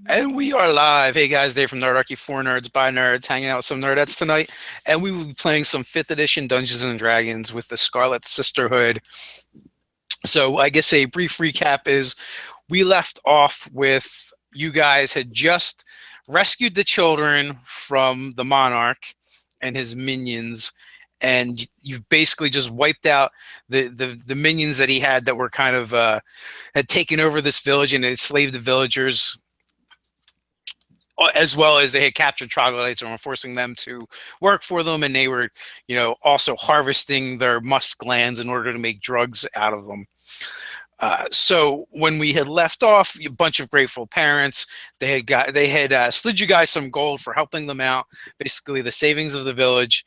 And we are live. Hey guys, Dave from Nerdarchy, for nerds, by nerds, hanging out with some nerdettes tonight. And we will be playing some 5th edition Dungeons and Dragons with the Scarlet Sisterhood. So I guess a brief recap is we left off with you guys had just rescued the children from the monarch and his minions. And you've basically just wiped out the minions that he had that were kind of had taken over this village and enslaved the villagers, as well as they had captured troglodytes and were forcing them to work for them, and they were, you know, also harvesting their musk glands in order to make drugs out of them. So when we had left off, a bunch of grateful parents, they had slid you guys some gold for helping them out, basically the savings of the village.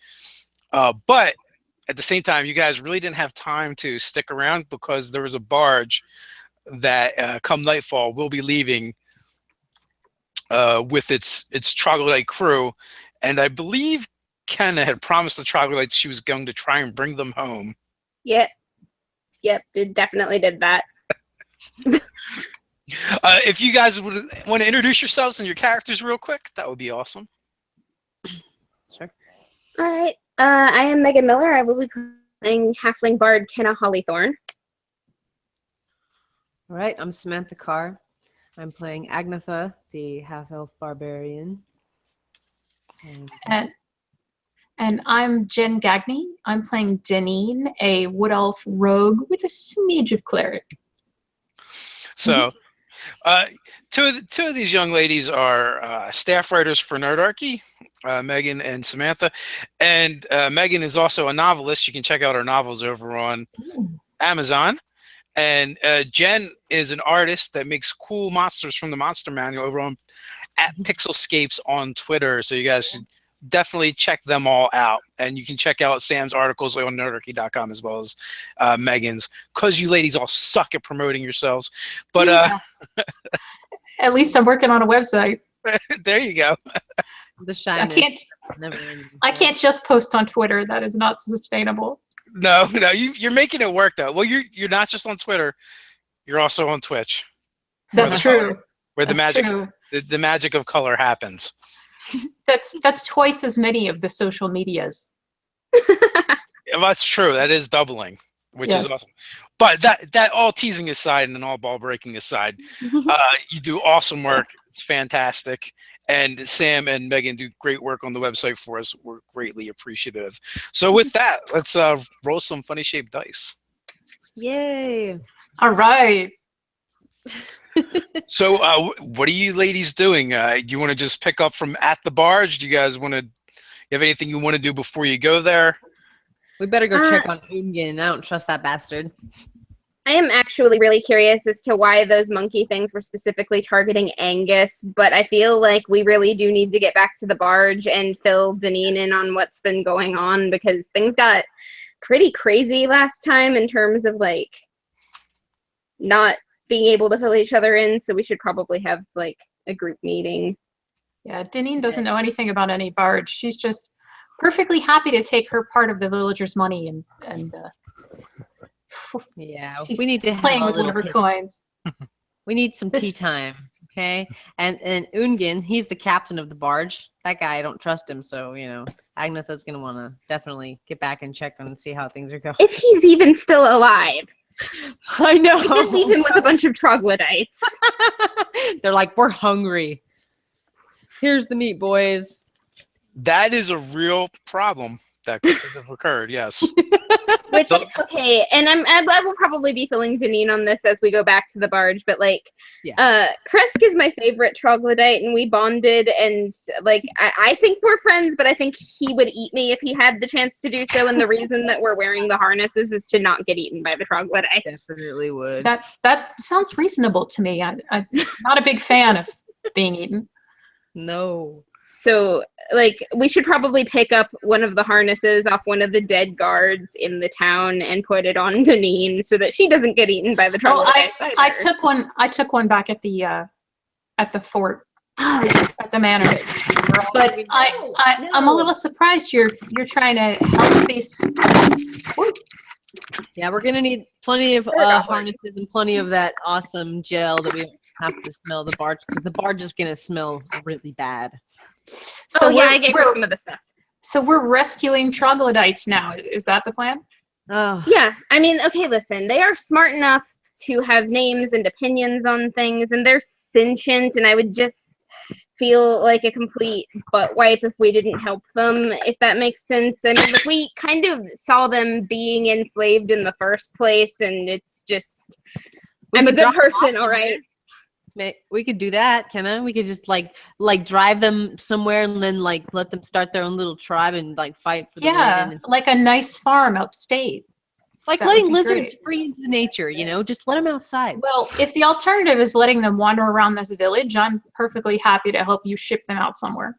But at the same time, you guys really didn't have time to stick around because there was a barge that come nightfall will be leaving with its troglodyte crew, and I believe Kenna had promised the troglodytes she was going to try and bring them home. Yep, definitely did that. If you guys would want to introduce yourselves and your characters real quick, that would be awesome. Sure. All right. I am Megan Miller. I will be playing halfling bard Kenna Hollythorn. All right, I'm Samantha Carr. I'm playing Agnatha, the half-elf barbarian. And I'm Jen Gagney. I'm playing Deneen, a wood elf rogue with a smidge of cleric. So, two of these young ladies are staff writers for Nerdarchy, Megan and Samantha. And Megan is also a novelist. You can check out her novels over on Amazon. And Jen is an artist that makes cool monsters from the Monster Manual over on @Pixelscapes on Twitter. So you guys should definitely check them all out. And you can check out Sam's articles on nerdarchy.com as well as Megan's, because you ladies all suck at promoting yourselves. But at least I'm working on a website. There you go. The shyness. I can't just post on Twitter. That is not sustainable. No, you're making it work though. Well, you're not just on Twitter, you're also on Twitch. That's true. Where the magic of color happens. That's twice as many of the social medias. Yeah, that's true. That is doubling, which is awesome. But that all teasing aside and all ball breaking aside, you do awesome work. It's fantastic. And Sam and Megan do great work on the website for us. We're greatly appreciative. So with that, let's roll some funny shaped dice. Yay. All right. So what are you ladies doing? Do you want to just pick up from at the barge? Do you guys want to have anything you want to do before you go there? We better go check on Ungen. I don't trust that bastard. I am actually really curious as to why those monkey things were specifically targeting Angus, but I feel like we really do need to get back to the barge and fill Deneen in on what's been going on, because things got pretty crazy last time in terms of like not being able to fill each other in, so we should probably have like a group meeting. Yeah, Deneen doesn't know anything about any barge. She's just perfectly happy to take her part of the villagers' money and yeah, we need to playing with one of her coins. We need some tea time, okay? And Ungen, he's the captain of the barge. That guy, I don't trust him, so you know, Agnatha's gonna want to definitely get back and check and see how things are going. If he's even still alive. I know. We just leave him with a bunch of troglodytes. They're like, we're hungry. Here's the meat, boys. That is a real problem that could have occurred, yes. Which, okay, and I will probably be filling Deneen on this as we go back to the barge, but like, Kresk is my favorite troglodyte, and we bonded, and like, I think we're friends, but I think he would eat me if he had the chance to do so, and the reason that we're wearing the harnesses is to not get eaten by the troglodytes. Definitely would. That sounds reasonable to me. I'm not a big fan of being eaten. No. So, like, we should probably pick up one of the harnesses off one of the dead guards in the town and put it on Deneen so that she doesn't get eaten by the troglodytes. I took one back at the fort, at the manor. But I'm a little surprised you're trying to help these. Yeah, we're gonna need plenty of harnesses and plenty of that awesome gel that we don't have to smell the barge, because the barge is gonna smell really bad. So yeah, I gave her some of the stuff. So we're rescuing troglodytes now. Is that the plan? Oh. Yeah, I mean, okay, listen, they are smart enough to have names and opinions on things, and they're sentient, and I would just feel like a complete butt wife if we didn't help them, if that makes sense. I mean, we kind of saw them being enslaved in the first place, and it's just, I'm a good person, all right? We could do that, Kenna. We could just like drive them somewhere and then like let them start their own little tribe and like fight for the land. And like a nice farm upstate. Like letting lizards free into nature, you know, just let them outside. Well, if the alternative is letting them wander around this village, I'm perfectly happy to help you ship them out somewhere.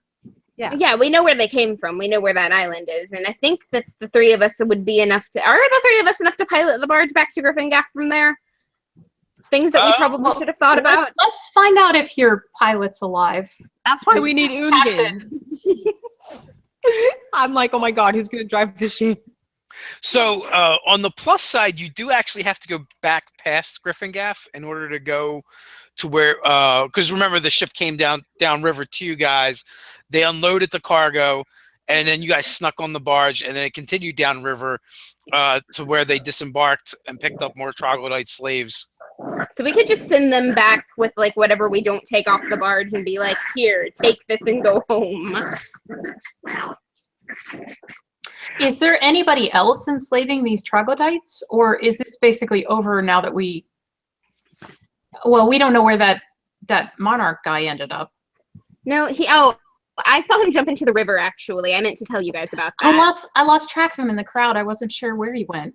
Yeah, we know where they came from. We know where that island is, and I think that the three of us would be enough to. Are the three of us enough to pilot the barge back to Gryphongaffe from there? Things that we probably should have thought about. Let's find out if your pilot's alive. That's why we need Ungin. I'm like, oh my god, who's going to drive the ship? So on the plus side, you do actually have to go back past Gryphongaffe in order to go to where, because remember the ship came down river to you guys. They unloaded the cargo, and then you guys snuck on the barge, and then it continued down river to where they disembarked and picked up more troglodyte slaves. So we could just send them back with like whatever we don't take off the barge and be like, here, take this and go home. Is there anybody else enslaving these troglodytes, or is this basically over now that we don't know where that monarch guy ended up? No, I saw him jump into the river, actually. I meant to tell you guys about that. I lost track of him in the crowd. I wasn't sure where he went.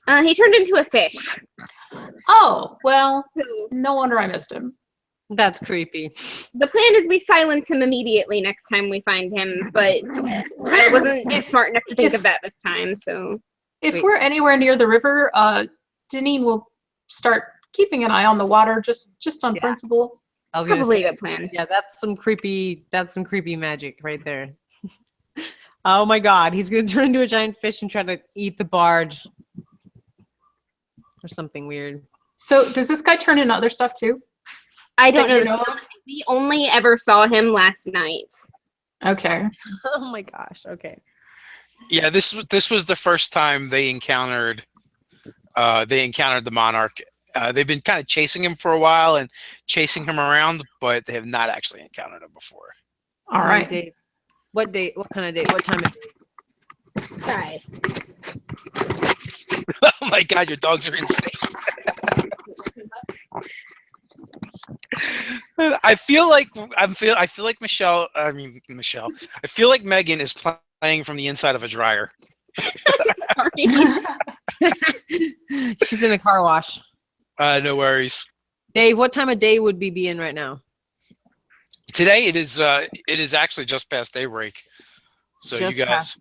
He turned into a fish. Oh, well, no wonder I missed him. That's creepy. The plan is we silence him immediately next time we find him, but I wasn't smart enough to think of that this time, so... If we're anywhere near the river, Deneen will start keeping an eye on the water, just on principle. Probably a good plan. Yeah, that's some creepy magic right there. Oh my god, he's gonna turn into a giant fish and try to eat the barge. Or something weird. So does this guy turn into other stuff too? I don't know. We only ever saw him last night. Okay. Oh my gosh. Okay. Yeah, this was the first time they encountered the monarch. They've been kind of chasing him for a while and chasing him around, but they have not actually encountered him before. All right. Date. What date? What kind of date? What time of day? Guys. Oh my god, your dogs are insane. I feel like Michelle. I feel like Megan is playing from the inside of a dryer. Sorry. She's in a car wash. No worries. Dave, what time of day would we be in right now? Today it is actually just past daybreak. So just you guys,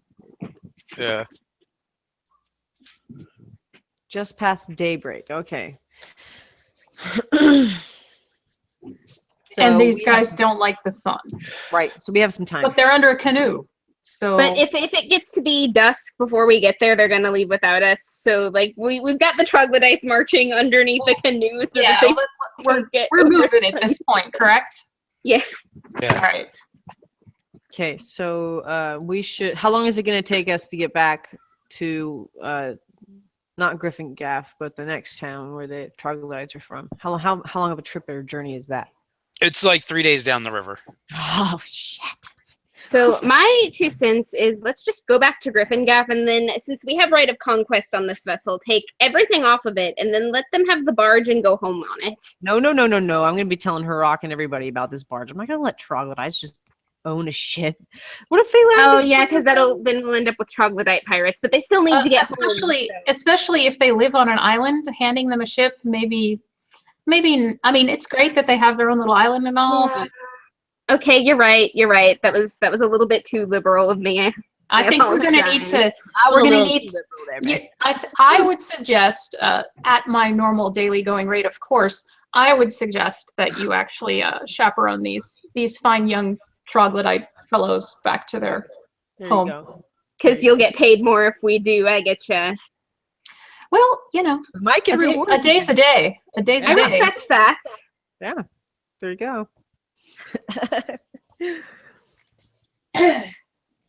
yeah. Just past daybreak. Okay. And these guys don't like the sun. Right. So we have some time. But they're under a canoe. So But if it gets to be dusk before we get there, they're gonna leave without us. So like we've got the troglodytes marching underneath the canoe so that they we're moving at this point, correct? Yeah. All right. Okay, so we should. How long is it going to take us to get back to not Gryphongaffe, but the next town where the troglodytes are from? How long of a trip or journey is that? It's like 3 days down the river. Oh shit! So my 2 cents is let's just go back to Gryphongaffe, and then since we have right of conquest on this vessel, take everything off of it, and then let them have the barge and go home on it. No! I'm going to be telling Harrock and everybody about this barge. I'm not going to let troglodytes just own a ship. What if they land? Oh yeah, because then we'll end up with troglodyte pirates, but they still need to get especially if they live on an island. Handing them a ship, maybe. I mean, it's great that they have their own little island and all. Yeah. Okay, you're right. That was a little bit too liberal of me. I think we're going to need to. We're going to need. I would suggest, at my normal daily going rate, of course, I would suggest that you actually chaperone these fine young troglodyte fellows back to their home. because you'll get paid more if we do. I get you. Well, you know, Mike can reward a day's a day. A day's a I day. respect that. Yeah, there you go.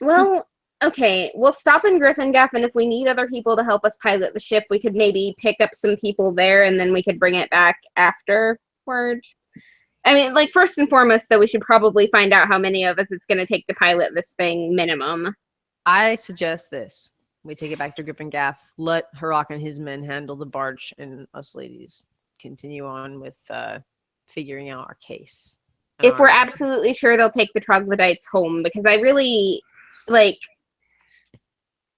Well, okay, we'll stop in Gryphongaffe, and if we need other people to help us pilot the ship, we could maybe pick up some people there, and then we could bring it back afterward. I mean, like, first and foremost, though, we should probably find out how many of us it's going to take to pilot this thing, minimum. I suggest this. We take it back to Gryphongaffe, let Harrock and his men handle the barge, and us ladies continue on with figuring out our case. If we're absolutely sure they'll take the troglodytes home, because I really, like,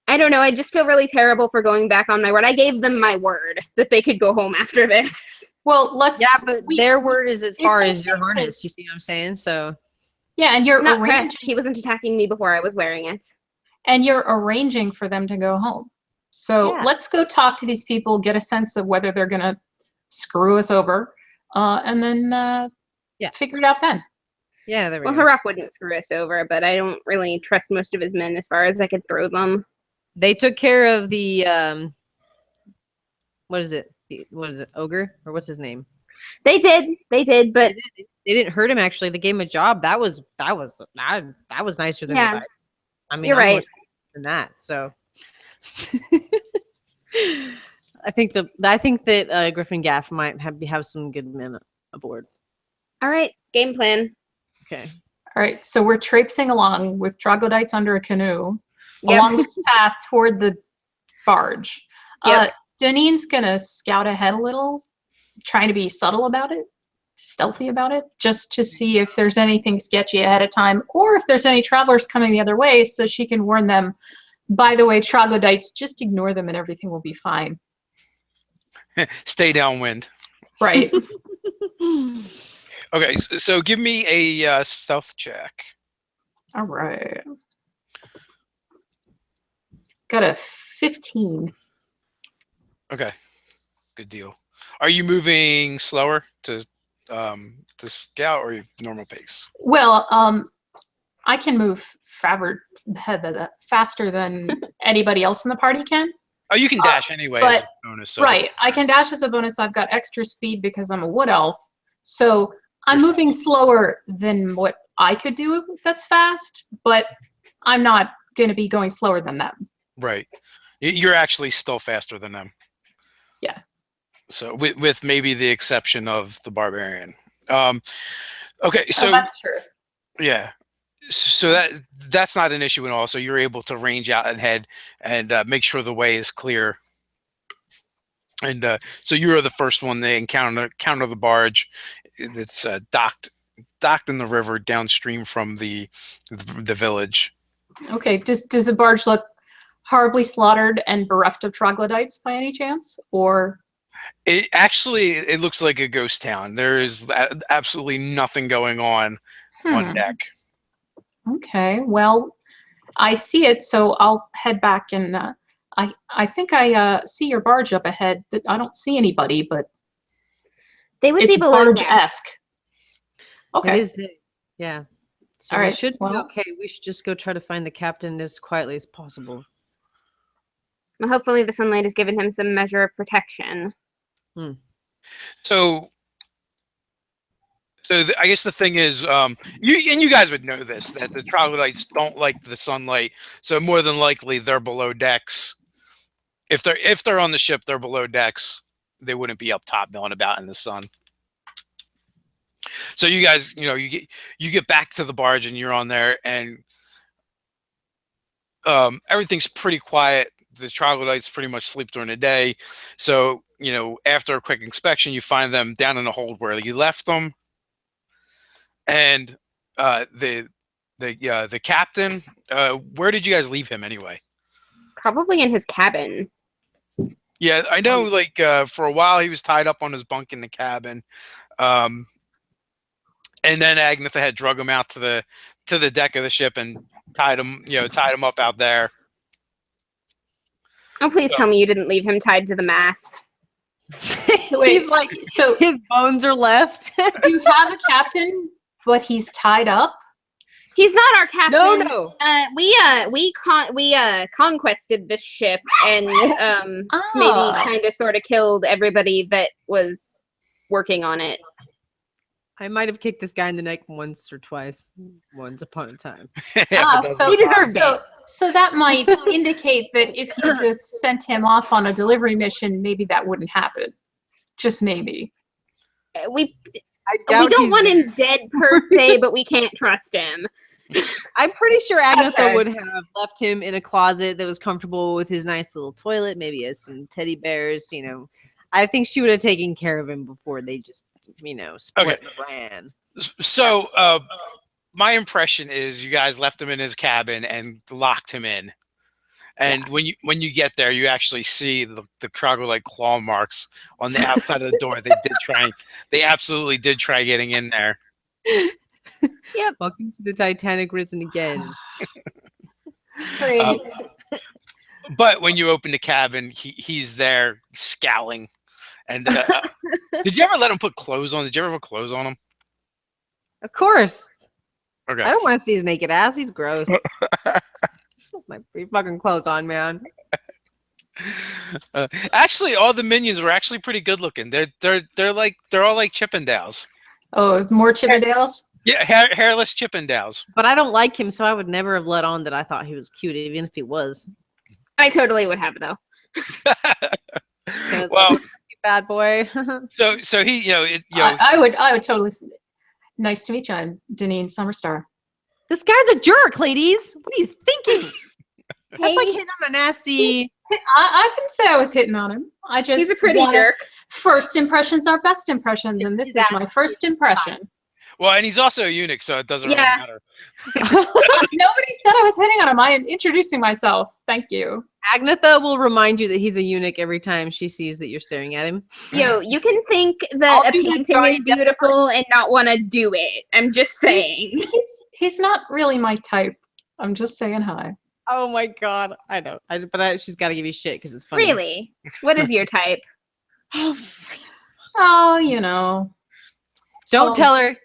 I don't know, I just feel really terrible for going back on my word. I gave them my word that they could go home after this. Well, let's. Yeah, but their word is as far as your harness. You see what I'm saying? So. Yeah, and you're not arranging. pressed. He wasn't attacking me before I was wearing it. And you're arranging for them to go home. So let's go talk to these people, get a sense of whether they're going to screw us over, and then figure it out then. Yeah, there we go. Well, Harrock wouldn't screw us over, but I don't really trust most of his men as far as I could throw them. They took care of the what is it? Ogre, or what's his name? They did, but they didn't hurt him. Actually, they gave him a job. That was nicer than yeah. I mean, you're right. More than that. So, I think that Gryphongaffe might have some good men aboard. All right, game plan. Okay. All right, so we're traipsing along with troglodytes under a canoe along this path toward the barge. Yep. Danine's gonna scout ahead a little, trying to be subtle about it, stealthy about it, just to see if there's anything sketchy ahead of time, or if there's any travelers coming the other way, so she can warn them, by the way, troglodytes, just ignore them and everything will be fine. Stay downwind. Right. Okay, so give me a stealth check. All right. Got a 15. Okay, good deal. Are you moving slower to scout or normal pace? Well, I can move faster than anybody else in the party can. Oh, you can dash anyway as a bonus. So right, I can dash as a bonus. I've got extra speed because I'm a wood elf. So I'm moving slower than what I could do that's fast, but I'm not going to be going slower than them. Right. You're actually still faster than them. Yeah. So with maybe the exception of the barbarian. Okay, so that's true. Yeah. So that's not an issue at all. So you're able to range out ahead and make sure the way is clear. And so you are the first one to encounter the barge that's docked in the river downstream from the village. Okay. Does the barge look horribly slaughtered and bereft of troglodytes by any chance, or? It looks like a ghost town. There is absolutely nothing going on deck. Okay. Well, I see it, so I'll head back and I think I see your barge up ahead. I don't see anybody, but they would it's be below barge-esque. Okay. It is. Yeah. So all right. We should be okay. We should just go try to find the captain as quietly as possible. Well, hopefully the sunlight has given him some measure of protection. So I guess the thing is, you guys would know this, that the troglodytes don't like the sunlight. So more than likely they're below decks. If they're on the ship, they're below decks. They wouldn't be up top milling about in the sun. So you guys, you get back to the barge and you're on there, and everything's pretty quiet. The troglodytes pretty much sleep during the day. So, after a quick inspection, you find them down in the hold where you left them. And the captain, where did you guys leave him anyway? Probably in his cabin. Yeah, I know, for a while he was tied up on his bunk in the cabin. And then Agnetha had drug him out to the deck of the ship and tied him up out there. Oh, please tell me you didn't leave him tied to the mast. Wait, he's like, so his bones are left. You have a captain, but he's tied up? He's not our captain. No. We conquested this ship and maybe kind of sort of killed everybody that was working on it. I might have kicked this guy in the neck once or twice, once upon a time. So that might indicate that if you just sent him off on a delivery mission, maybe that wouldn't happen. Just maybe. We don't want him dead per se, but we can't trust him. I'm pretty sure Agatha would have left him in a closet that was comfortable with his nice little toilet. Maybe he has some teddy bears. I think she would have taken care of him before they just split and ran. So my impression is you guys left him in his cabin and locked him in. And when you get there, you actually see the troglodyte claw marks on the outside of the door. They absolutely did try getting in there. Yep. Welcome to the Titanic risen again. But when you open the cabin, he's there scowling. And did you ever let him put clothes on? Did you ever put clothes on him? Of course. Okay. I don't want to see his naked ass. He's gross. My free fucking clothes on, man. Actually, all the minions were actually pretty good looking. They're all like Chippendales. Oh, it's more Chippendales? Yeah, hairless Chippendales. But I don't like him, so I would never have let on that I thought he was cute, even if he was. I totally would have, though. Well, bad boy. so he, I would totally. Nice to meet you. I'm Deneen Summerstar. This guy's a jerk, ladies. What are you thinking? That's like hitting on a nasty. I didn't say I was hitting on him. He's a pretty jerk. First impressions are best impressions, and this is my first impression. Well, and he's also a eunuch, so it doesn't really matter. Nobody said I was hitting on him. I am introducing myself. Thank you. Agnetha will remind you that he's a eunuch every time she sees that you're staring at him. Yo, you can think that a painting is beautiful and not want to do it. I'm just saying. He's not really my type. I'm just saying hi. Oh my god, I know. But she's got to give you shit because it's funny. Really? What is your type? Oh, Don't tell her.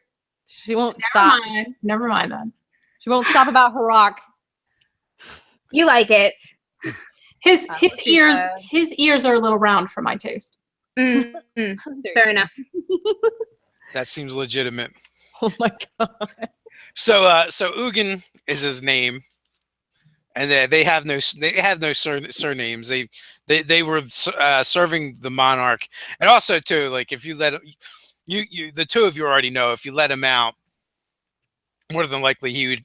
She won't stop. Never mind then. She won't stop about her rock. You like it. His ears are a little round for my taste. Fair enough. That seems legitimate. Oh my god. So Ugin is his name, and they have no surnames. They were serving the monarch, and also too, like if you let you the two of you already know if you let him out, more than likely he would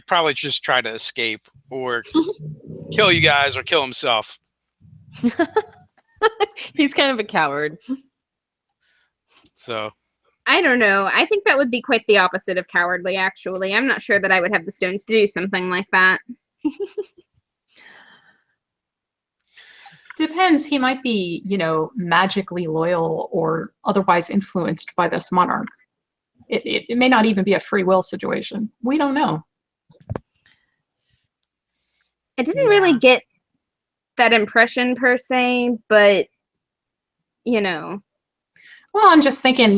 probably just try to escape or kill you guys or kill himself. He's kind of a coward. So I don't know. I think that would be quite the opposite of cowardly, actually. I'm not sure that I would have the stones to do something like that. Depends. He might be, magically loyal or otherwise influenced by this monarch. It may not even be a free will situation. We don't know. I didn't really get that impression per se, but, Well, I'm just thinking,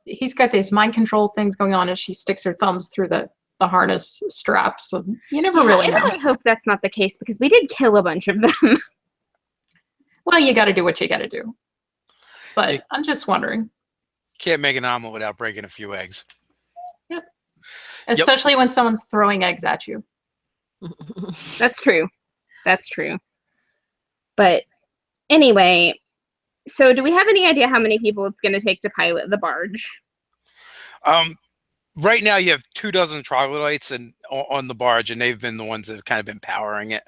he's got these mind control things going on as she sticks her thumbs through the harness straps. So you never really know. I really hope that's not the case because we did kill a bunch of them. Well, you got to do what you got to do. But I'm just wondering. Can't make an omelet without breaking a few eggs. Yep. Especially when someone's throwing eggs at you. That's true. But anyway, so do we have any idea how many people it's going to take to pilot the barge? Right now you have 24 troglodytes on the barge, and they've been the ones that have kind of been powering it.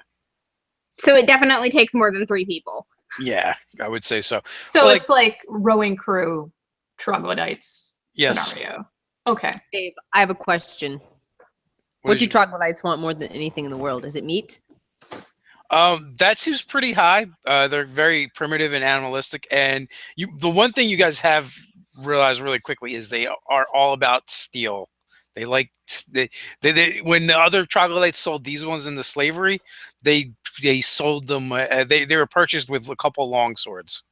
So it definitely takes more than 3 people. Yeah, I would say so. So it's like rowing crew troglodytes scenario. Okay. Dave, I have a question. What do troglodytes want more than anything in the world? Is it meat? That seems pretty high. They're very primitive and animalistic, and the one thing you guys have realized really quickly is they are all about steel. They like when the other troglodytes sold these ones into slavery, they sold them. They were purchased with a couple long swords,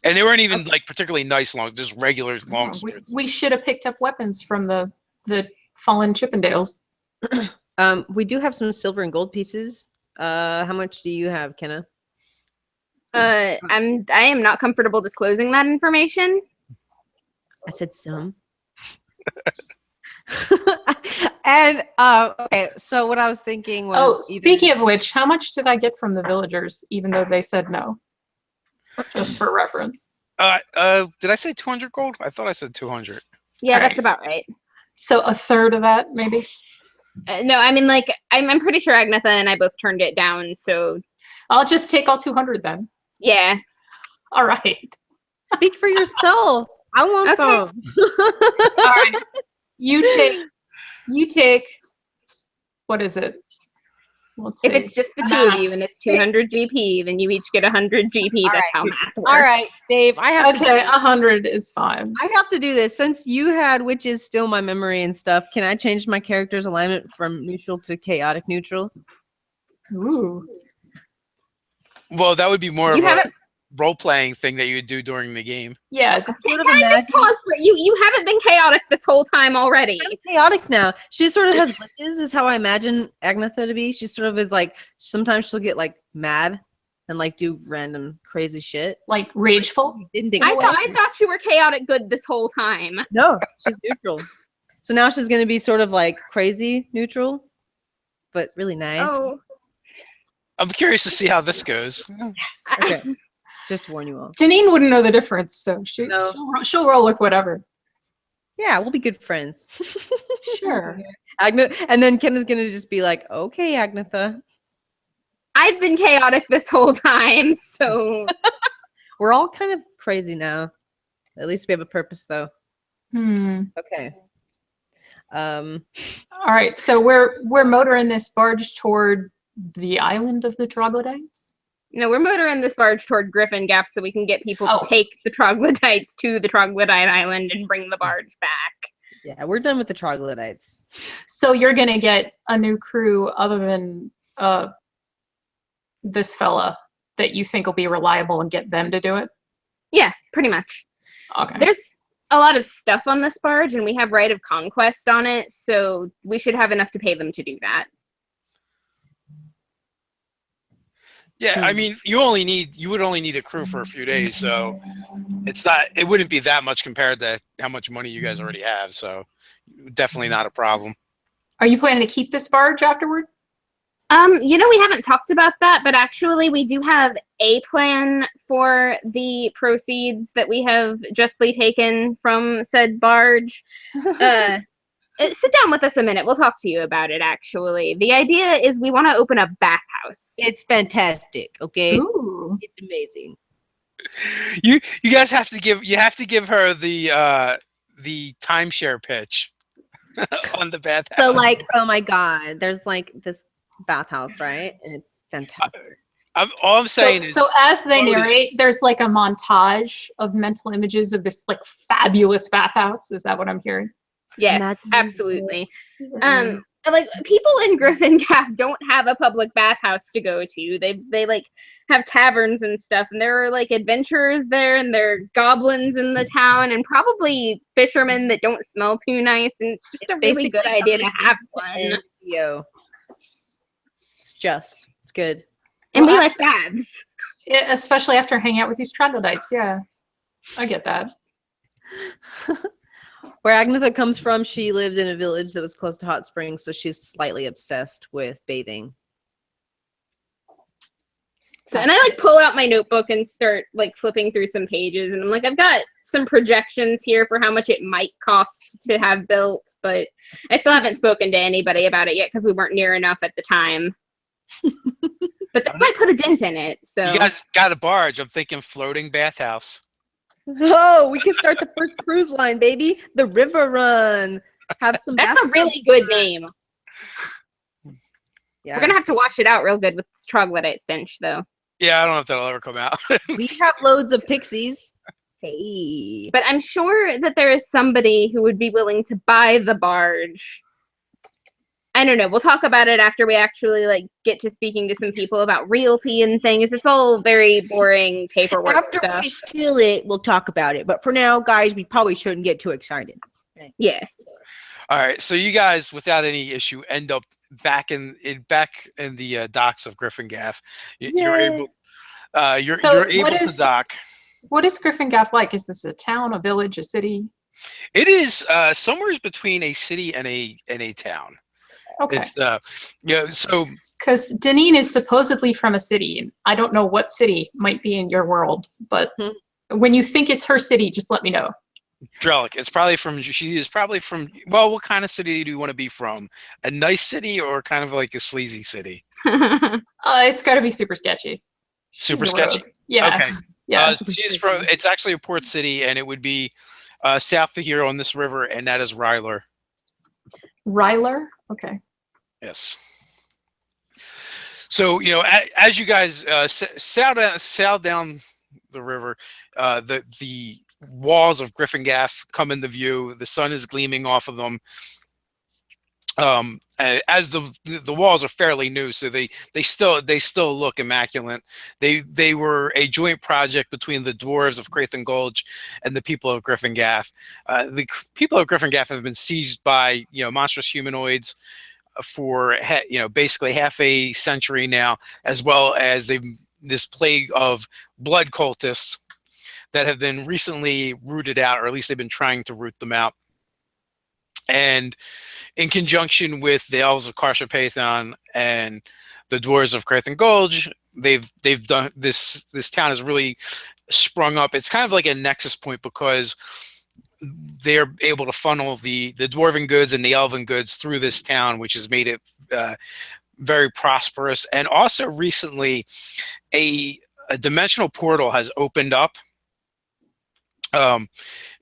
And they weren't even like particularly nice long, just regular long swords. We should have picked up weapons from the fallen Chippendales. We do have some silver and gold pieces. How much do you have, Kenna? I am not comfortable disclosing that information. I said some. And okay, so what I was thinking was speaking of which, how much did I get from the villagers, even though they said no? Just for reference. Did I say 200 gold? I thought I said 200. Yeah, All that's right. about right. So a third of that, maybe? No, I mean, like, I'm pretty sure Agnetha and I both turned it down, so... I'll just take all 200 then. Yeah. All right. speak for yourself. I want Okay. some. All right. You take, what is it? Let's see. If it's just the two of you and it's 200 GP, then you each get 100 GP. All That's right. how math works. All right, Dave, I have to Okay, 100 is fine. I have to do this. Since you had witches steal my memory and stuff, can I change my character's alignment from neutral to chaotic neutral? Ooh. Well, that would be more You of a haven't- role-playing thing that you would do during the game. Yeah. Sort of Can I just imagine- pause for you haven't been chaotic this whole time already. I'm chaotic now. She sort of has glitches, is how I imagine Agnetha to be. She sort of is like, sometimes she'll get like mad and like do random crazy shit. Like rageful? Didn't think I so. thought you were chaotic good this whole time. No, she's neutral. So now she's going to be sort of like crazy neutral, but really nice. Oh. I'm curious to see how this goes. Okay. Just to warn you all. Janine wouldn't know the difference, so No. she'll roll with whatever. Yeah, we'll be good friends. Sure. And then Ken is going to just be like, okay, Agnetha. I've been chaotic this whole time, so We're all kind of crazy now. At least we have a purpose, though. Okay. All right, so we're motoring this barge toward the island of the troglodytes. no, we're motoring this barge toward Griffin Gaf so we can get people Oh. to take the troglodytes to the troglodyte island and bring the barge back. Yeah, we're done with the troglodytes. So you're gonna get a new crew other than this fella that you think will be reliable and get them to do it? Yeah, pretty much. Okay. There's a lot of stuff on this barge, and we have right of conquest on it, so we should have enough to pay them to do that. Yeah, I mean, you would only need a crew for a few days, so it wouldn't be that much compared to how much money you guys already have, so definitely not a problem. Are you planning to keep this barge afterward? We haven't talked about that, but actually we do have a plan for the proceeds that we have justly taken from said barge. Sit down with us a minute. We'll talk to you about it, actually. The idea is we want to open a bathhouse. It's fantastic, okay? Ooh. It's amazing. You guys have to give her the timeshare pitch on the bathhouse. So, like, oh my God, there's like this bathhouse, right? And it's fantastic. All I'm saying is, So as they Loaded. narrate, there's like a montage of mental images of this like fabulous bathhouse. Is that what I'm hearing? Yes, Imagine- absolutely. Like people in Griffin Gaf don't have a public bathhouse to go to. They like have taverns and stuff, and there are like adventurers there, and there are goblins in the town, and probably fishermen that don't smell too nice. And it's just a really good basically idea to a have one. Yo, it's good. And we Well, like baths. Especially after hanging out with these troglodytes. Yeah, I get that. Where Agnetha comes from, she lived in a village that was close to hot springs, so she's slightly obsessed with bathing. So, and I like pull out my notebook and start like flipping through some pages, and I'm like, I've got some projections here for how much it might cost to have built, but I still haven't spoken to anybody about it yet because we weren't near enough at the time. But that might put a dent in it. So you guys got a barge. I'm thinking floating bathhouse. Oh, we can start the first cruise line, baby. The River Run. Have some. that's a really good name. Yeah. We're gonna have to wash it out real good with this troglodyte stench, though. Yeah, I don't know if that'll ever come out. We have loads of pixies. Hey. But I'm sure that there is somebody who would be willing to buy the barge. I don't know. We'll talk about it after we actually like get to speaking to some people about realty and things. It's all very boring paperwork After stuff. we steal it, we'll talk about it. But for now, guys, we probably shouldn't get too excited. Yeah. All right, so you guys, without any issue, end up back in the docks of Gryphongaffe. You're Yay. able. You're So able to dock. What is Gryphongaffe like? Is this a town, a village, a city? It is somewhere between a city and a town. Okay. It's so Because Deneen is supposedly from a city, and I don't know what city might be in your world, but when you think it's her city, just let me know. Drellic. It's probably from. She is probably from. Well, what kind of city do you want to be from? A nice city or kind of like a sleazy city? It's got to be super sketchy. Super She's a sketchy. rogue. Yeah. Okay. Yeah. She's from. It's actually a port city, and it would be south of here on this river, and that is Ryler. Ryler? Okay. Yes. So as you guys sail down the river, the walls of Gryphongaffe come into view. The sun is gleaming off of them. As the walls are fairly new, so they still look immaculate. They were a joint project between the dwarves of Crathon Gulch and the people of Gryphongaffe. The people of Gryphongaffe have been seized by monstrous humanoids for basically half a century now, as well as this plague of blood cultists that have been recently rooted out, or at least they've been trying to root them out. And in conjunction with the elves of Carsha-Pathon and the dwarves of Crathon Gulch, they've done this. This town has really sprung up. It's kind of like a nexus point because they're able to funnel the dwarven goods and the elven goods through this town, which has made it very prosperous. And also recently, a dimensional portal has opened up, like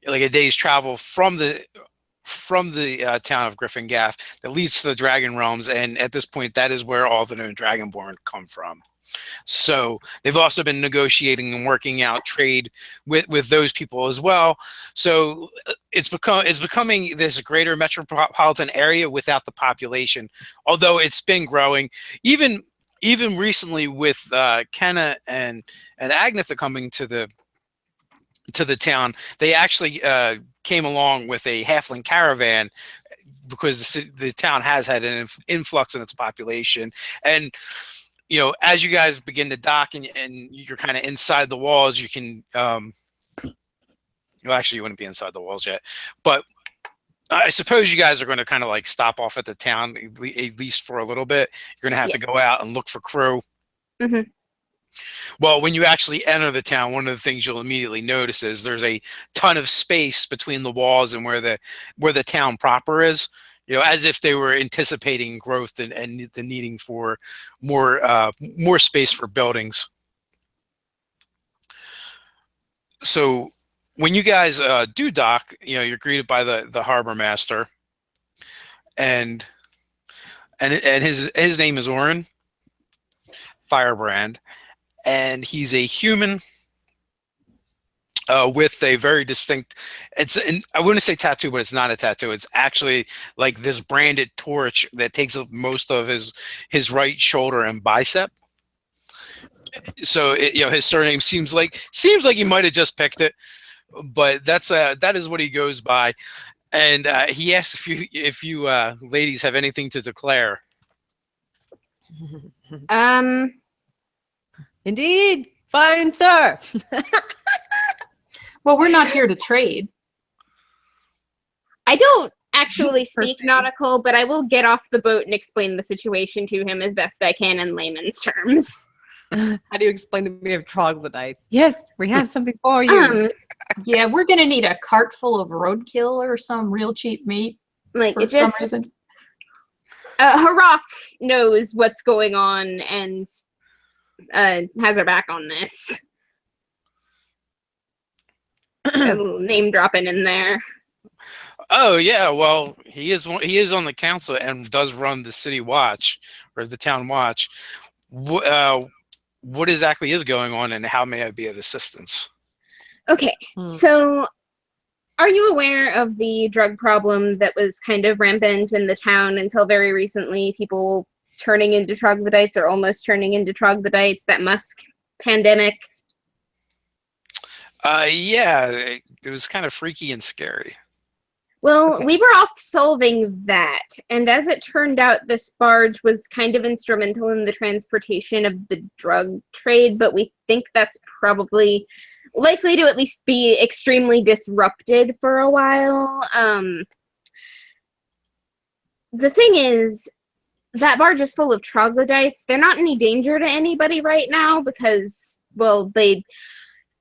a day's travel from the town of Gryphongaffe that leads to the Dragon Realms, and at this point, that is where all the known Dragonborn come from. So they've also been negotiating and working out trade with those people as well. So it's becoming this greater metropolitan area without the population, although it's been growing. Even recently with Kenna and Agnetha coming to the town, they actually came along with a halfling caravan because the town has had an influx in its population. And as you guys begin to dock and you're kind of inside the walls, you can well, actually you wouldn't be inside the walls yet, but I suppose you guys are going to kind of like stop off at the town at least for a little bit. You're going to have to go out and look for crew. Mm-hmm. Well, when you actually enter the town, one of the things you'll immediately notice is there's a ton of space between the walls and where the town proper is. As if they were anticipating growth and the needing for more space for buildings. So when you guys do dock, you're greeted by the harbor master, and his name is Oren Firebrand. And he's a human with a very distinct, I wouldn't say tattoo, but it's not a tattoo. It's actually like this branded torch that takes up most of his right shoulder and bicep. So his surname seems like he might have just picked it, but that is what he goes by. And he asks if you ladies have anything to declare. Indeed, fine, sir. Well, we're not here to trade. I don't actually Per speak se. nautical, but I will get off the boat and explain the situation to him as best I can in layman's terms. How do you explain that we have troglodytes? Yes, we have something for you. Yeah, we're gonna need a cart full of roadkill or some real cheap meat Like for it some just reason. Harak knows what's going on and has her back on this. A little name dropping in there. Oh yeah, well, he is on the council and does run the city watch or the town watch. What exactly is going on, and how may I be of assistance? Okay, so Are you aware of the drug problem that was kind of rampant in the town until very recently? People turning into troglodytes or almost turning into troglodytes, that Musk pandemic? Yeah, it was kind of freaky and scary. Well, Okay. we were off solving that, and as it turned out, this barge was kind of instrumental in the transportation of the drug trade, but we think that's probably likely to at least be extremely disrupted for a while. The thing is, that barge is full of troglodytes. They're not any danger to anybody right now because, well, they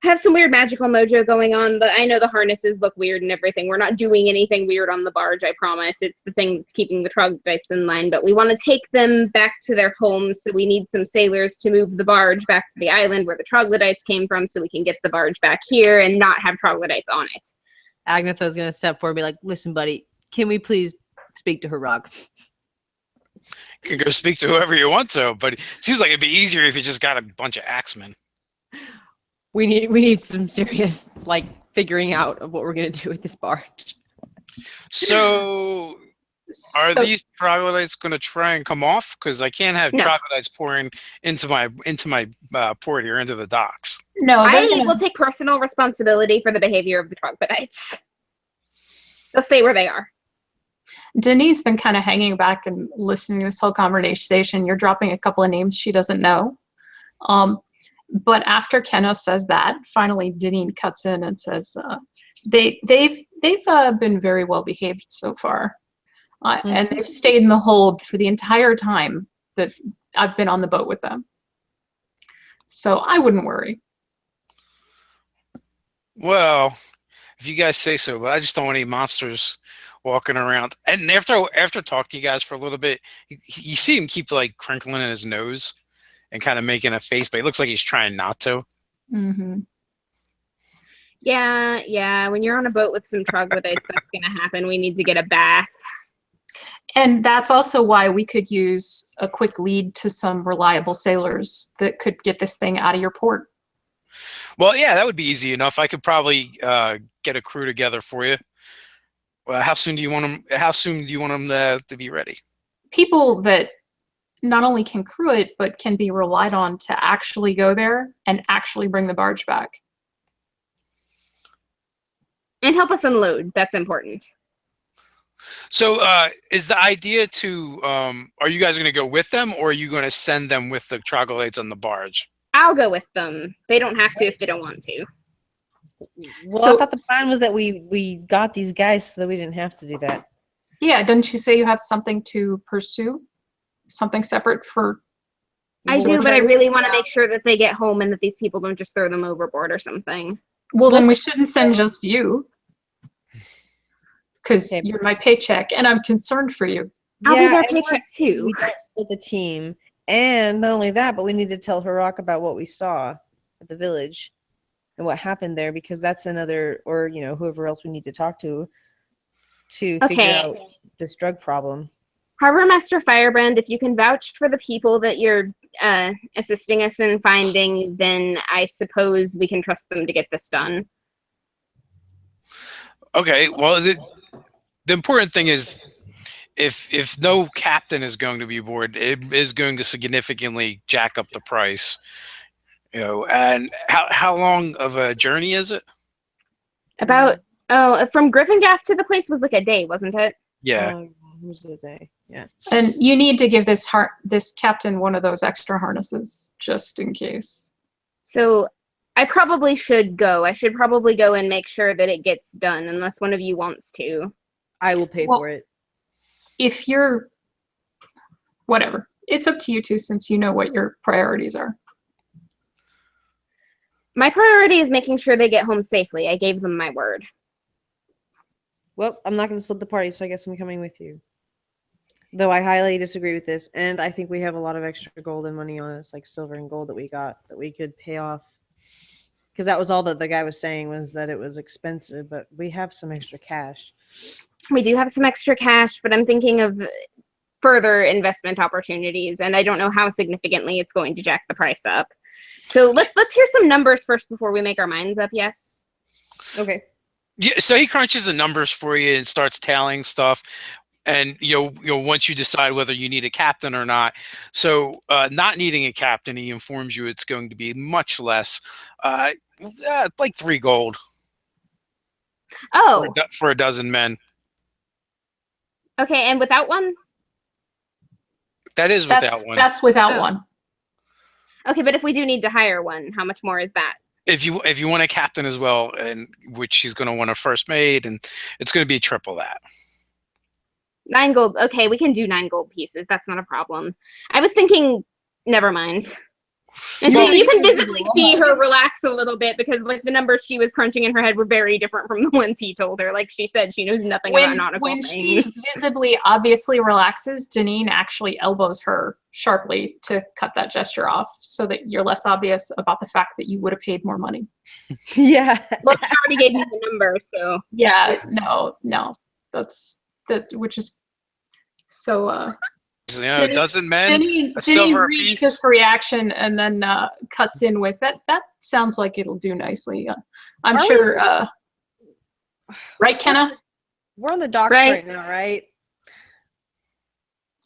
have some weird magical mojo going on. I know the harnesses look weird and everything. We're not doing anything weird on the barge, I promise. It's the thing that's keeping the troglodytes in line. But we want to take them back to their homes, so we need some sailors to move the barge back to the island where the troglodytes came from, so we can get the barge back here and not have troglodytes on it. Agnetha's gonna step forward and be like, "Listen, buddy, can we please speak to Harag?" You can go speak to whoever you want to, but it seems like it'd be easier if you just got a bunch of axemen. We need some serious like figuring out of what we're gonna do with this barge. So, are So- these troglodytes going to try and come off? Because I can't have No. troglodytes pouring into my port here, into the docks. No, they're I gonna- will take personal responsibility for the behavior of the troglodytes. They'll stay where they are. Denise's been kind of hanging back and listening to this whole conversation. You're dropping a couple of names she doesn't know. But after Kenna says that, finally Denise cuts in and says, they've been very well behaved so far. And they've stayed in the hold for the entire time that I've been on the boat with them. So I wouldn't worry. Well, if you guys say so, but I just don't want any monsters walking around. And after talking to you guys for a little bit, you see him keep like crinkling in his nose and kind of making a face, but it looks like he's trying not to. Mm-hmm. Yeah. When you're on a boat with some troglodytes, that's going to happen. We need to get a bath. And that's also why we could use a quick lead to some reliable sailors that could get this thing out of your port. Well, yeah, that would be easy enough. I could probably get a crew together for you. How soon do you want them? How soon do you want them to be ready? People that not only can crew it, but can be relied on to actually go there and actually bring the barge back. And help us unload. That's important. So, is the idea to? Are you guys going to go with them, or are you going to send them with the troglodytes on the barge? I'll go with them. They don't have to if they don't want to. Well, So- I thought the plan was that we got these guys so that we didn't have to do that. Yeah, didn't you say you have something to pursue? Something separate for... I Well, do, what's but I that? really want to make sure that they get home and that these people don't just throw them overboard or something. Well, then we shouldn't send just you. Because Okay. you're my paycheck, and I'm concerned for you. I'll be their and paycheck too. we don't split the team. And not only that, but we need to tell Harak about what we saw at the village and what happened there, because that's another, or whoever else we need to talk to figure Okay. out this drug problem. Harbor Master Firebrand, if you can vouch for the people that you're assisting us in finding, then I suppose we can trust them to get this done. Okay. Well, the important thing is, if no captain is going to be aboard, it is going to significantly jack up the price. And how long of a journey is it? About from Griffin Gaf to the place was like a day, wasn't it? Yeah. Who's the day? Yeah. And you need to give this captain one of those extra harnesses, just in case. So I probably should go. I should probably go and make sure that it gets done, unless one of you wants to. I will pay Well- for it. If you're... Whatever. It's up to you two, since you know what your priorities are. My priority is making sure they get home safely. I gave them my word. Well, I'm not going to split the party, so I guess I'm coming with you. Though I highly disagree with this, and I think we have a lot of extra gold and money on us, like silver and gold that we got, that we could pay off. Because that was all that the guy was saying, was that it was expensive, but we have some extra cash. We do have some extra cash, but I'm thinking of further investment opportunities, and I don't know how significantly it's going to jack the price up. So let's hear some numbers first before we make our minds up. Yes. Okay. Yeah, so he crunches the numbers for you and starts tallying stuff, and once you decide whether you need a captain or not. So, not needing a captain, he informs you it's going to be much less, like 3 gold Oh, for a dozen men. okay, and without one? That is without one. That's without Oh. one. Okay, but if we do need to hire one, how much more is that? If you want a captain as well, and which he's going to want a first mate, and it's going to be triple that. 9 gold. Okay, we can do 9 gold pieces. That's not a problem. I was thinking, never mind. And Well, you can visibly see her relax a little bit because like the numbers she was crunching in her head were very different from the ones he told her. Like she said, she knows nothing about nautical When things. she visibly, obviously relaxes, Deneen actually elbows her sharply to cut that gesture off so that you're less obvious about the fact that you would have paid more money. Yeah. Well, she already gave me the number, so Yeah, no. Which is so a dozen men, Deneen a silver reads piece. this reaction and then cuts in with that sounds like it'll do nicely. I'm Are sure right, Kenna? We're on the docks right now, right?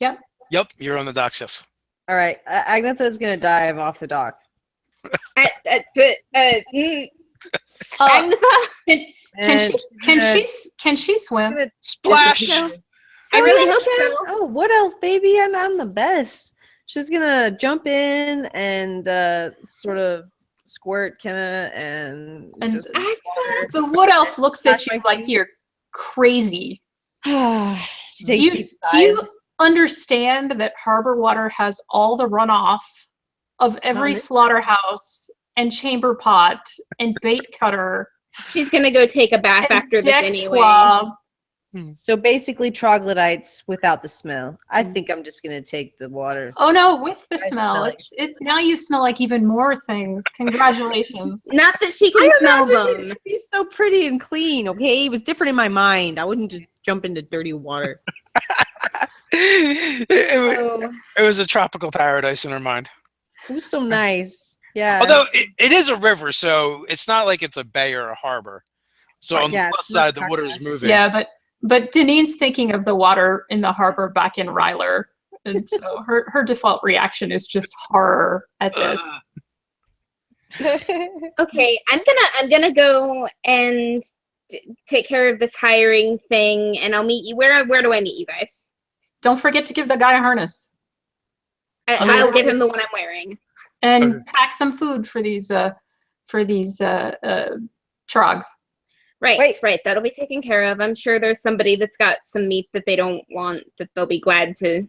Yep. Yep, you're on the docks. Yes. All right. Agnetha's gonna dive off the dock. Agnetha, Can she swim? Splash. I really hope so. Oh, what elf, baby? And I'm the best. She's gonna jump in and sort of squirt Kenna and just water. The wood elf looks at you like you're crazy. Do you understand that harbor water has all the runoff of every slaughterhouse and chamber pot and bait cutter? She's gonna go take a bath and after this deck anyway. swab? So basically troglodytes without the smell. I think I'm just gonna take the water. Oh no, with the I smell. smell It's now you smell like even more things. Congratulations. Not that she can smell them. It to be so pretty and clean, okay? It was different in my mind. I wouldn't just jump into dirty water. It was a tropical paradise in her mind. It was so nice. Yeah. Although it is a river, so it's not like it's a bay or a harbor. So on the plus side, the water is moving. Yeah, but Deneen's thinking of the water in the harbor back in Ryler, and so her default reaction is just horror at this. Okay, I'm gonna go and take care of this hiring thing, and I'll meet you. Where do I meet you guys? Don't forget to give the guy a harness. I'll give him the one I'm wearing. And pack some food for these trogs. Right. That'll be taken care of. I'm sure there's somebody that's got some meat that they don't want that they'll be glad to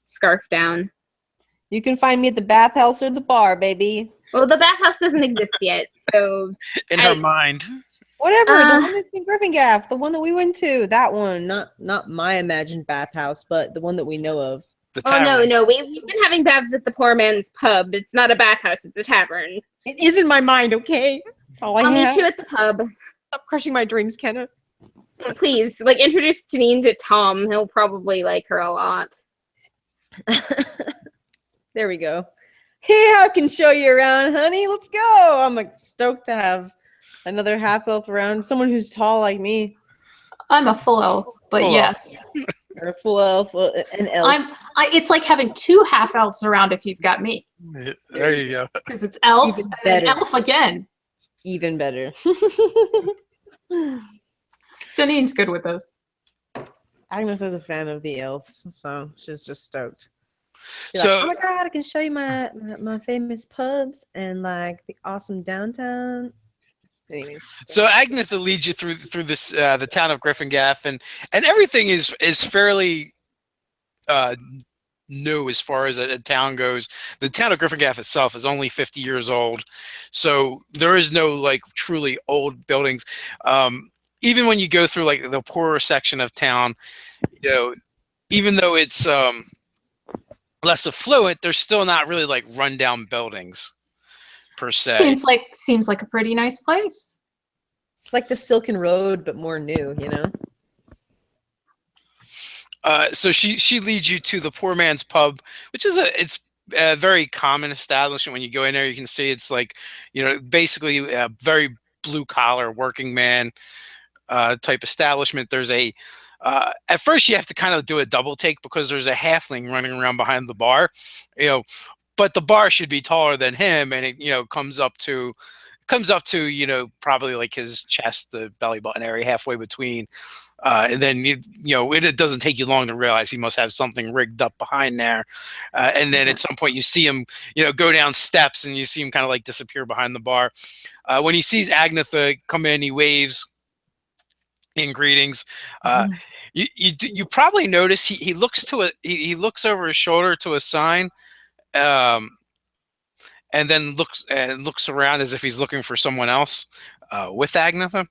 scarf down. You can find me at the bathhouse or the bar, baby. Well, the bathhouse doesn't exist yet, so in her mind. Whatever, the one that's in Gryphongaffe, the one that we went to, that one, not my imagined bathhouse, but the one that we know of. The oh tavern. no, we've been having baths at the poor man's pub. It's not a bathhouse; it's a tavern. It is in my mind, okay? That's all I'll I have. meet you at the pub. Stop crushing my drinks, Kenna. Please, introduce Tanine to Tom. He'll probably like her a lot. There we go. Hey, I can show you around, honey. Let's go. I'm stoked to have another half elf around. Someone who's tall like me. I'm a full elf, but Full yes. Or a full elf, an elf. It's like having 2 half elves around if you've got me. There you go. Because it's elf Even and better. elf again. Even better. Denine's good with this. Agnetha's a fan of the elves, so she's just stoked. She's So- like, oh my god, I can show you my famous pubs and the awesome downtown. Anyways. So Agnetha leads you through this the town of Gryphongaffe, and everything is fairly new as far as a town goes. The town of Gryphongaffe itself is only 50 years old, so there is no truly old buildings. Even when you go through the poorer section of town, even though it's less affluent, there's still not really rundown buildings per se. Seems like a pretty nice place. It's like the Silken Road, but more new, So she leads you to the poor man's pub, which is it's a very common establishment. When you go in there, you can see it's basically very blue collar working man type establishment. There's a at first you have to kind of do a double take because there's a halfling running around behind the bar, but the bar should be taller than him, and it comes up to probably like his chest, the belly button area, halfway between. And then it doesn't take you long to realize he must have something rigged up behind there. And then at some point you see him, go down steps, and you see him kind of like disappear behind the bar. When he sees Agnetha come in, he waves in greetings. You probably notice he looks he looks over his shoulder to a sign, and then looks around as if he's looking for someone else with Agnetha.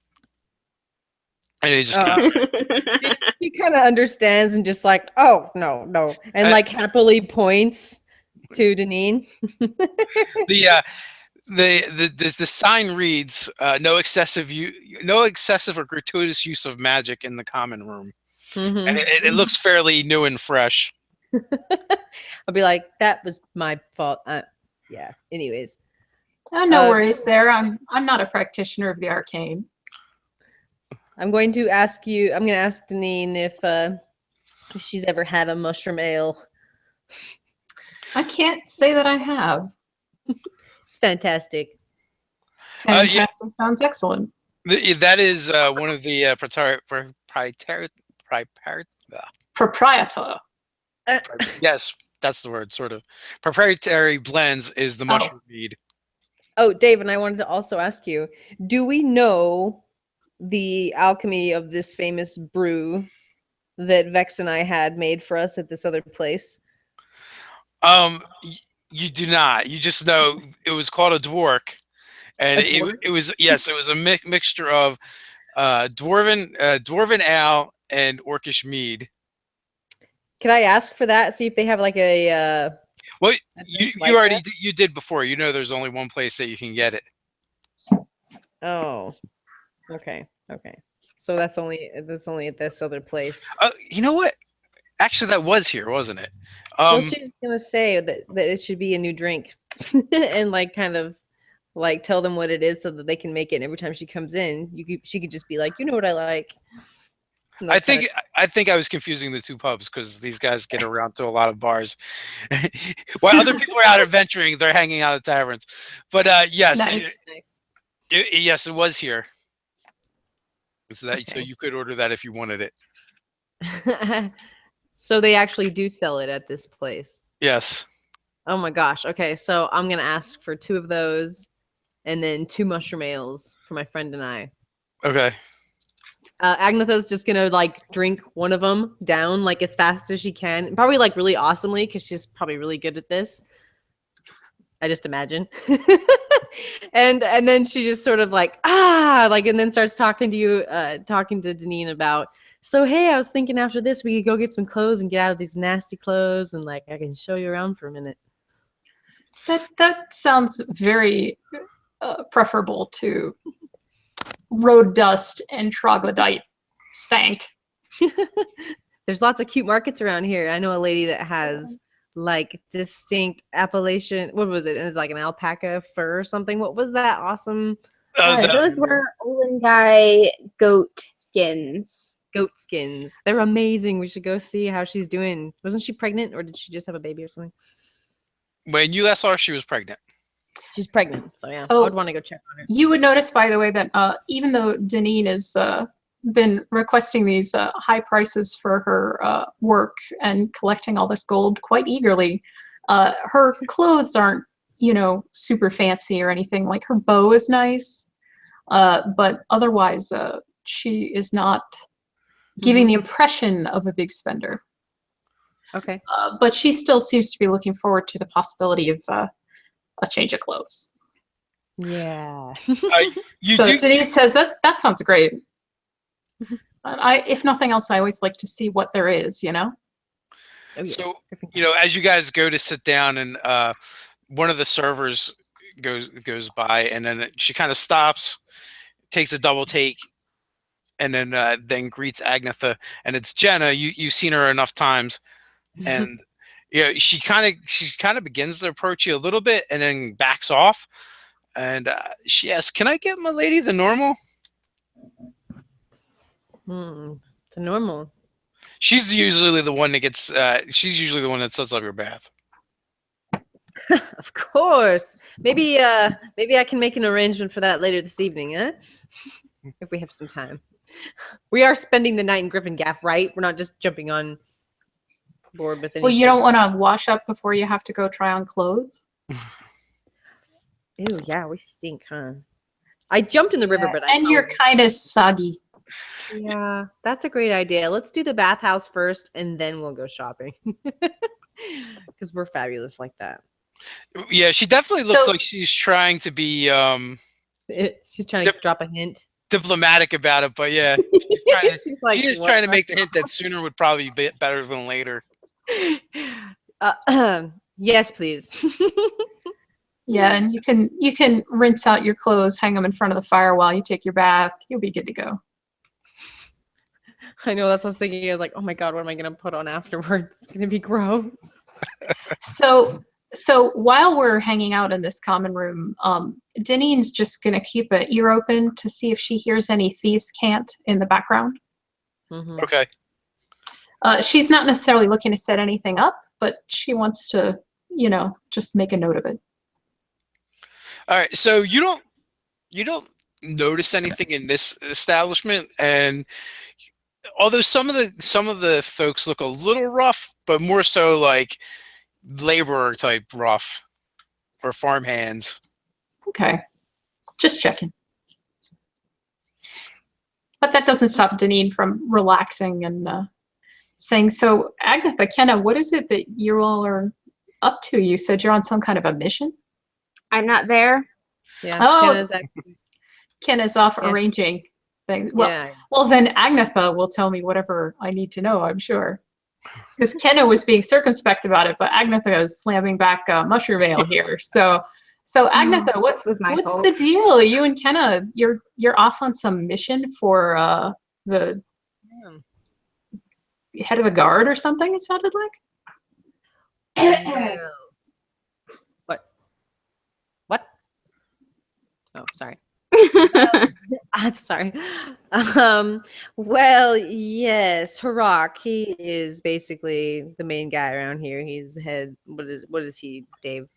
And he just he kind of understands and just like, oh no, and like happily points to Deneen. The sign reads no excessive or gratuitous use of magic in the common room, and it looks fairly new and fresh. I'll be like, that was my fault. Yeah. Anyways, no worries there. I'm not a practitioner of the arcane. I'm going to ask Deneen if she's ever had a mushroom ale. I can't say that I have. It's fantastic. Fantastic sounds excellent. That is one of the proprietor. Yes, that's the word. Sort of proprietary blends is the mushroom mead. Oh, Dave, and I wanted to also ask you: do we know the alchemy of this famous brew that Vex and I had made for us at this other place? You do not. You just know it was called a dwark, and it was a mixture of dwarven ale and orcish mead. Can I ask for that? See if they have like a. Well, you did before. There's only one place that you can get it. Oh. Okay. So that's only at this other place. You know what? Actually, that was here, wasn't it? Well, she was gonna say that it should be a new drink, and like kind of like tell them what it is so that they can make it. And every time she comes in, she could just be like, you know what I like. I think I was confusing the two pubs because these guys get around to a lot of bars, while other people are out adventuring. They're hanging out at taverns. But yes, nice. Yes, it was here. So you could order that if you wanted it. So they actually do sell it at this place. Yes. Oh my gosh. Okay, so I'm gonna ask for 2 of those, and then 2 mushroom ales for my friend and I. Okay. Agnetha's just gonna like drink one of them down like as fast as she can, probably like really awesomely because she's probably really good at this. I just imagine. and then she just sort of like and then starts talking to Deneen about, so hey, I was thinking after this we could go get some clothes and get out of these nasty clothes, and like I can show you around for a minute. That sounds very preferable to road dust and troglodyte stank. There's lots of cute markets around here. I know a lady that has like distinct Appalachian, what was it? It was like an alpaca fur or something. What was that awesome? Those were Olengai goat skins. They're amazing. We should go see how she's doing. Wasn't she pregnant, or did she just have a baby or something? When you last saw her, she was pregnant. She's pregnant, so yeah, I would want to go check on her. You would notice, by the way, that even though Deneen has been requesting these high prices for her work and collecting all this gold quite eagerly, her clothes aren't, super fancy or anything. Like, her bow is nice, but otherwise she is not giving the impression of a big spender. Okay. But she still seems to be looking forward to the possibility of a change of clothes. Yeah. Deneen says that sounds great. If nothing else, I always like to see what there is, Oh, yes. So, as you guys go to sit down, and one of the servers goes by, and then she kind of stops, takes a double take, and then greets Agnetha, and it's Jenna. You've seen her enough times, and she kind of begins to approach you a little bit, and then backs off, and she asks, "Can I get my lady the normal?" The normal. She's usually the one that gets. She's usually the one that sets up your bath. Of course. Maybe maybe I can make an arrangement for that later this evening, huh? If we have some time. We are spending the night in Gryphongaffe, right? We're not just jumping on board with anything. Well, you don't want to wash up before you have to go try on clothes. Ew, yeah, we stink, huh? I jumped in the river, but and you're kind of soggy. Yeah, that's a great idea. Let's do the bathhouse first, and then we'll go shopping. Because we're fabulous like that. Yeah, she definitely looks like she's trying to be she's trying to drop a hint. Diplomatic about it, but yeah, she's like, she is trying to make the hint that sooner would probably be better than later. Yes, please. Yeah, and you can rinse out your clothes, hang them in front of the fire while you take your bath. You'll be good to go. I know, that's what I was thinking. I was like, oh my god, what am I going to put on afterwards? It's going to be gross. So while we're hanging out in this common room, Denine's just going to keep an ear open to see if she hears any thieves' cant in the background. Mm-hmm. Okay. She's not necessarily looking to set anything up, but she wants to, just make a note of it. All right. So you don't notice anything in this establishment, and although some of the folks look a little rough, but more so like laborer type rough or farm hands. Okay. Just checking. But that doesn't stop Denine from relaxing and saying, so Agatha, Kenna, what is it that you all are up to? You said you're on some kind of a mission? I'm not there. Yeah. Oh, Kenna's off arranging things. Well, then Agatha will tell me whatever I need to know, I'm sure. Because Kenna was being circumspect about it, but Agatha is slamming back mushroom ale here. So Agatha, what's the deal? You and Kenna, you're off on some mission for the head of the guard or something, it sounded like? What? Oh, sorry. I'm sorry. Well, yes, Harak, he is basically the main guy around here. He's the head. What is he, Dave?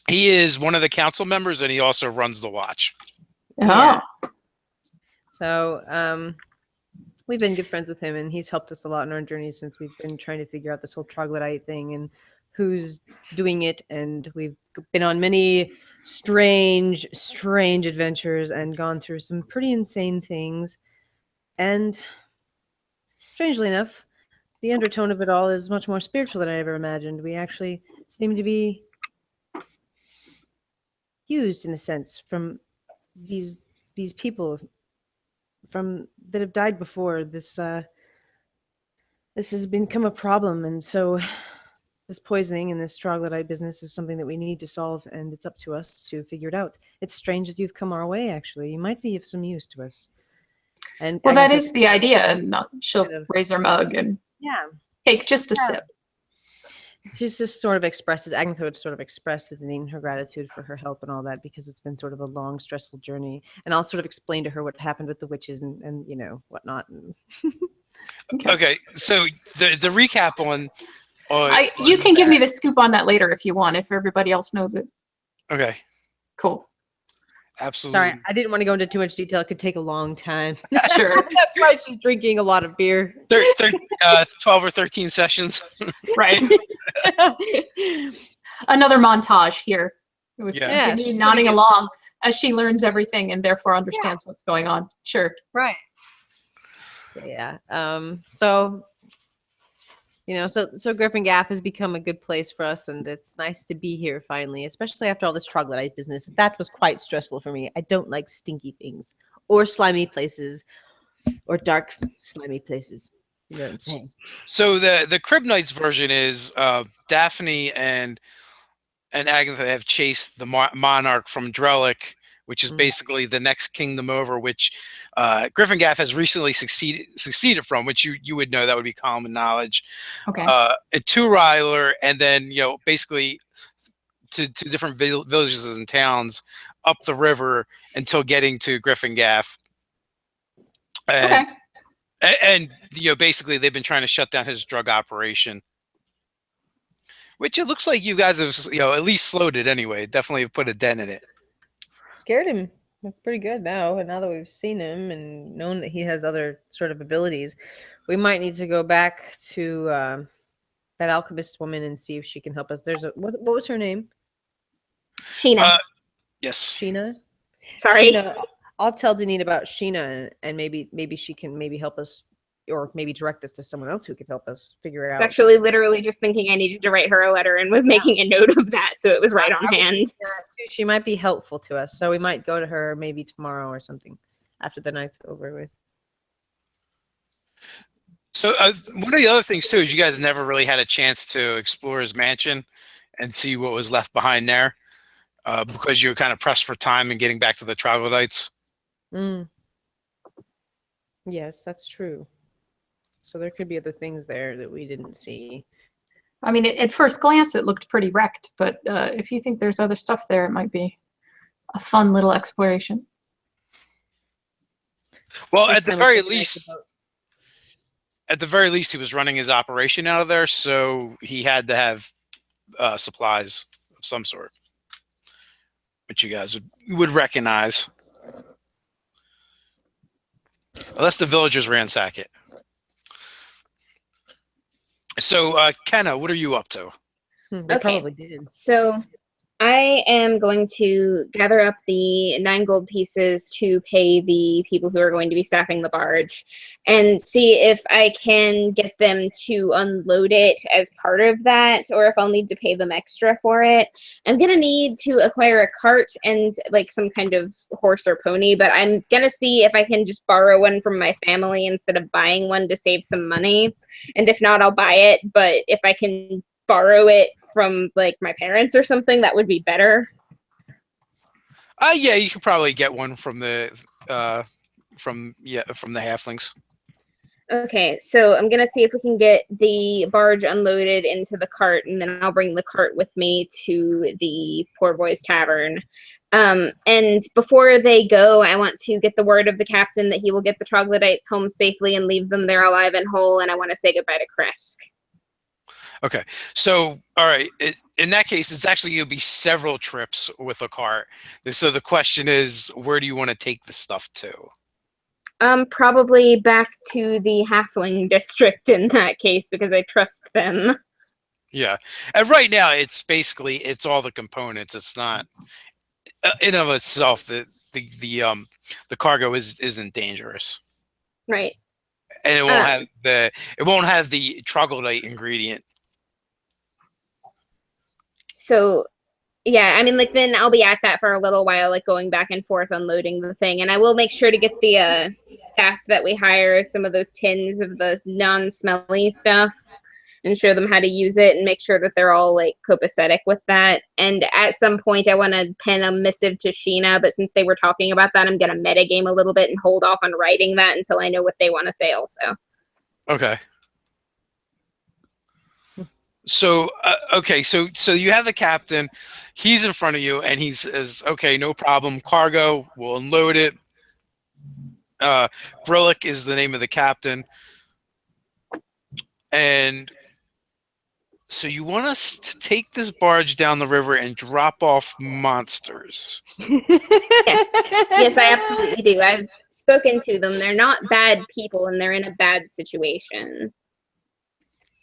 He is one of the council members, and he also runs the watch. Oh. Yeah. So, we've been good friends with him, and he's helped us a lot in our journey since we've been trying to figure out this whole troglodyte thing and who's doing it. And we've been on many strange adventures and gone through some pretty insane things. And strangely enough, the undertone of it all is much more spiritual than I ever imagined. We actually seem to be used, in a sense, from these people that have died before. This has become a problem, and so this poisoning and this troglodyte business is something that we need to solve, and it's up to us to figure it out. It's strange that you've come our way, actually. You might be of some use to us. And well, that is the idea. And she'll raise her mug and take just a sip. She's just sort of expresses, Agatha would sort of express her gratitude for her help and all that, because it's been sort of a long, stressful journey. And I'll sort of explain to her what happened with the witches and whatnot. Okay, so the recap on you can give me the scoop on that later if you want, if everybody else knows it. Okay. Cool. Absolutely. Sorry, I didn't want to go into too much detail. It could take a long time. Sure. That's why she's drinking a lot of beer. 12 or 13 sessions. Right. Another montage here with Janine nodding along as she learns everything and therefore understands what's going on. Sure. Right. Yeah. So Gryphongaffe has become a good place for us, and it's nice to be here finally, especially after all this troglodyte business. That was quite stressful for me. I don't like stinky things or slimy places or dark slimy places. You know what I'm saying? So the Crib Knights version is Daphne and Agatha have chased the monarch from Drellic, which is basically the next kingdom over, which Gryphongaffe has recently succeeded from, which you would know, that would be common knowledge. Okay. And Two Ryler, and then basically to different villages and towns up the river until getting to Gryphongaffe. Okay. And basically they've been trying to shut down his drug operation, which it looks like you guys have at least slowed it anyway. Definitely put a dent in it. Scared him pretty good now, and now that we've seen him and known that he has other sort of abilities, we might need to go back to that alchemist woman and see if she can help us. There's what was her name? Sheena. Yes. Sheena. Sorry. Sheena, I'll tell Deneen about Sheena, and maybe she can help us, or maybe direct us to someone else who could help us figure I out. was actually literally just thinking I needed to write her a letter and was making a note of that, so it was right on hand. She might be helpful to us, so we might go to her maybe tomorrow or something after the night's over with. So one of the other things too is you guys never really had a chance to explore his mansion and see what was left behind there because you were kind of pressed for time and getting back to the troglodytes. Yes, that's true. So there could be other things there that we didn't see. I mean, at first glance, it looked pretty wrecked, but if you think there's other stuff there, it might be a fun little exploration. Well, at the very least, he was running his operation out of there, so he had to have supplies of some sort, which you guys would recognize. Unless the villagers ransack it. So, Kenna, what are you up to? They probably did. So I am going to gather up the 9 gold pieces to pay the people who are going to be staffing the barge and see if I can get them to unload it as part of that, or if I'll need to pay them extra for it. I'm going to need to acquire a cart and like some kind of horse or pony, but I'm going to see if I can just borrow one from my family instead of buying one to save some money. And if not, I'll buy it. But if I can borrow it from like my parents or something, that would be better. Yeah, you could probably get one from the halflings. Okay, so I'm gonna see if we can get the barge unloaded into the cart, and then I'll bring the cart with me to the poor boy's tavern. And before they go, I want to get the word of the captain that he will get the troglodytes home safely and leave them there alive and whole, and I want to say goodbye to Kresk. Okay, so all right. In that case, it's actually going to be several trips with a cart. So the question is, where do you want to take the stuff to? Probably back to the halfling district in that case because I trust them. Yeah, and right now it's all the components. It's not in of itself the cargo isn't dangerous. Right. And it won't have the troglodyte ingredient. So, yeah, I mean, like, then I'll be at that for a little while, like, going back and forth unloading the thing. And I will make sure to get the staff that we hire some of those tins of the non-smelly stuff and show them how to use it and make sure that they're all, like, copacetic with that. And at some point, I want to pen a missive to Sheena, but since they were talking about that, I'm going to metagame a little bit and hold off on writing that until I know what they want to say also. Okay. So, okay, so you have the captain. He's in front of you, and he says, okay, no problem. Cargo, we'll unload it. Grillick is the name of the captain. And so you want us to take this barge down the river and drop off monsters. Yes. Yes, I absolutely do. I've spoken to them. They're not bad people, and they're in a bad situation.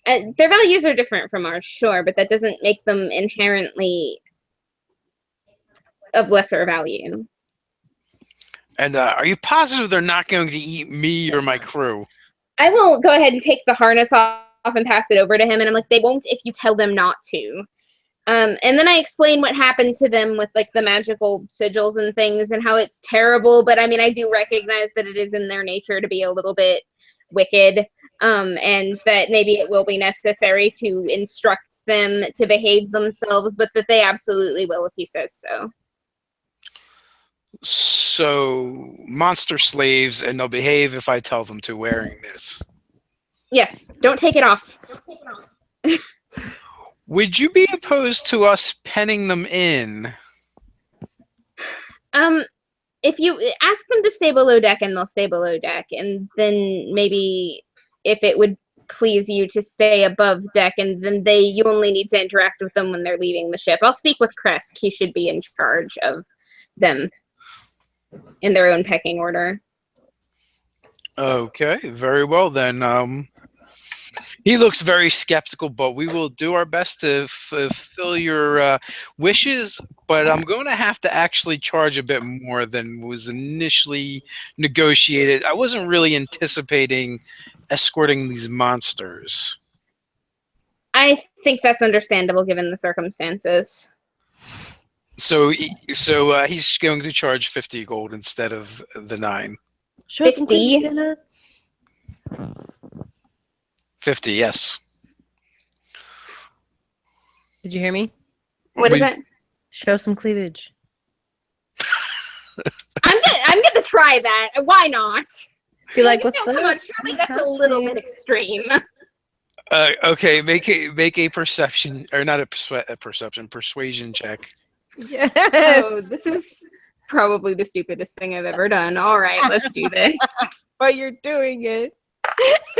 Their values are different from ours, sure, but that doesn't make them inherently of lesser value. And are you positive they're not going to eat me or my crew? I will go ahead and take the harness off and pass it over to him, and I'm like, they won't if you tell them not to. And then I explain what happened to them with like the magical sigils and things and how it's terrible, but I mean, I do recognize that it is in their nature to be a little bit wicked. And that maybe it will be necessary to instruct them to behave themselves, but that they absolutely will if he says so. So, monster slaves, and they'll behave if I tell them to, wearing this. Yes, don't take it off. Would you be opposed to us penning them in? If you ask them to stay below deck, and they'll stay below deck, and then maybe if it would please you to stay above deck, and then you only need to interact with them when they're leaving the ship. I'll speak with Kresk. He should be in charge of them in their own pecking order. Okay, very well then. He looks very skeptical, but we will do our best to fulfill your wishes. But I'm going to have to actually charge a bit more than was initially negotiated. I wasn't really anticipating escorting these monsters. I think that's understandable given the circumstances. So he's going to charge 50 gold instead of the 9. Show some 50? cleavage. 50, yes. Did you hear me? What is it? Show some cleavage. I'm gonna try that. Why not? Be like, what's Come on, that? surely that's a little bit extreme. Okay, make a perception, or not a perception, persuasion check. Yes. Oh, this is probably the stupidest thing I've ever done. All right, let's do this. But you're doing it.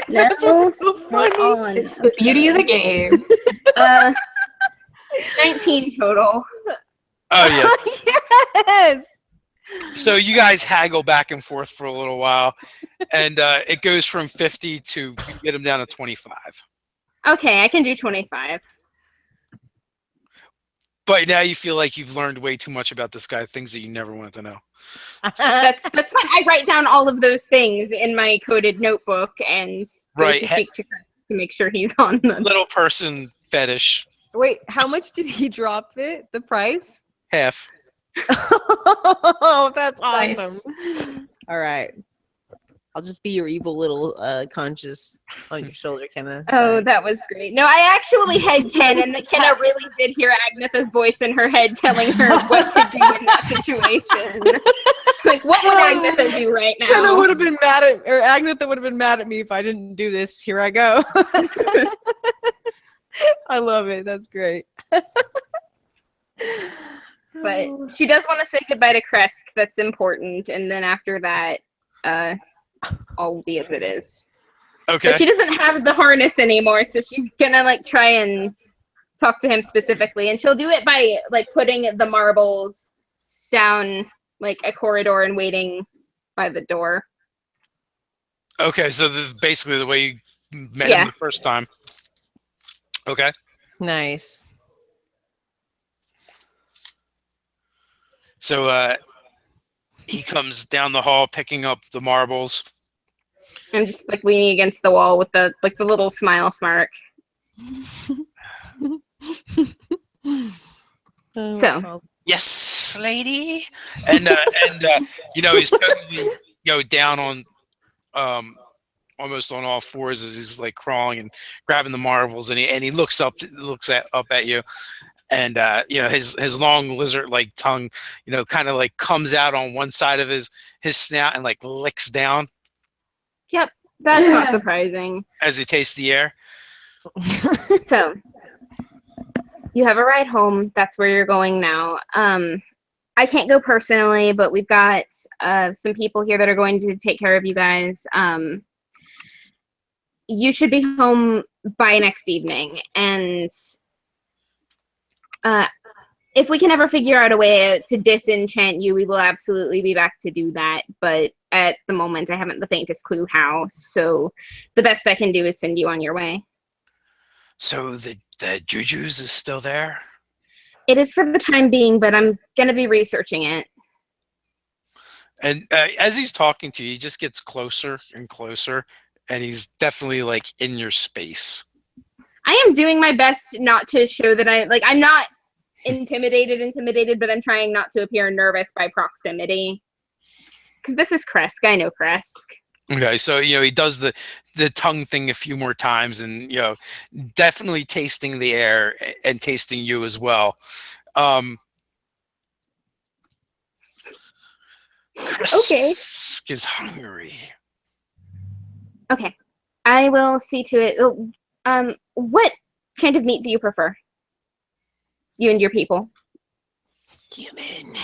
That's what's so funny. on. It's the beauty of the game. 19 total. Oh yeah. Yes. So you guys haggle back and forth for a little while, and it goes from 50 to get him down to 25. Okay, I can do 25. But now you feel like you've learned way too much about this guy, things that you never wanted to know. That's fine. I write down all of those things in my coded notebook and go Right. to speak to Chris to make sure he's on the. Little person fetish, Wait, how much did he drop it? The price? half. Oh, that's Nice. awesome. All right. I'll just be your evil little conscious on your shoulder, Kenna. Oh, that was great. No, I actually had Ken, and Kenna really did hear Agnetha's voice in her head telling her what to do in that situation. Like, what would Agnetha do right now? Kenna would have been mad at, or Agnetha would have been mad at me if I didn't do this. Here I go. I love it. That's great. But she does want to say goodbye to Kresk. That's important. And then after that, all will be as it is. Okay. But she doesn't have the harness anymore, so she's gonna like try and talk to him specifically, and she'll do it by like putting the marbles down like a corridor and waiting by the door. Okay, so this is basically the way you met Yeah. him the first time. Okay. Nice. So he comes down the hall picking up the marbles. I'm just like leaning against the wall with the little smile smirk. So. Yes, lady. And you know, he's totally down on almost on all fours as he's like crawling and grabbing the marbles, and he looks up at you, and his long lizard like tongue kind of like comes out on one side of his snout and like licks down. Yep, that's not surprising. As he tastes the air. So you have a ride home. That's where you're going now. I can't go personally, but we've got some people here that are going to take care of you guys. You should be home by next evening, and if we can ever figure out a way to disenchant you, we will absolutely be back to do that. But at the moment, I haven't the faintest clue how. So the best I can do is send you on your way. So the Juju's is still there? It is for the time being, but I'm going to be researching it. And as he's talking to you, he just gets closer and closer, and he's definitely like in your space. I am doing my best not to show that I'm not intimidated, but I'm trying not to appear nervous by proximity. Because this is Kresk. I know Kresk. Okay, so he does the tongue thing a few more times, and definitely tasting the air and tasting you as well. Kresk is hungry. Okay, I will see to it. What kind of meat do you prefer? You and your people. Human.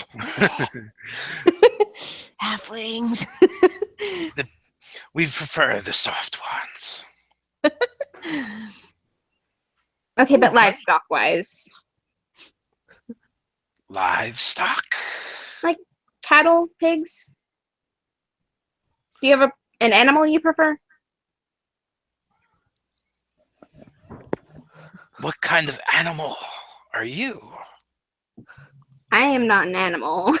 Halflings. We prefer the soft ones. Okay, but livestock-wise. Livestock? Like cattle, pigs? Do you have an animal you prefer? What kind of animal are you? I am not an animal.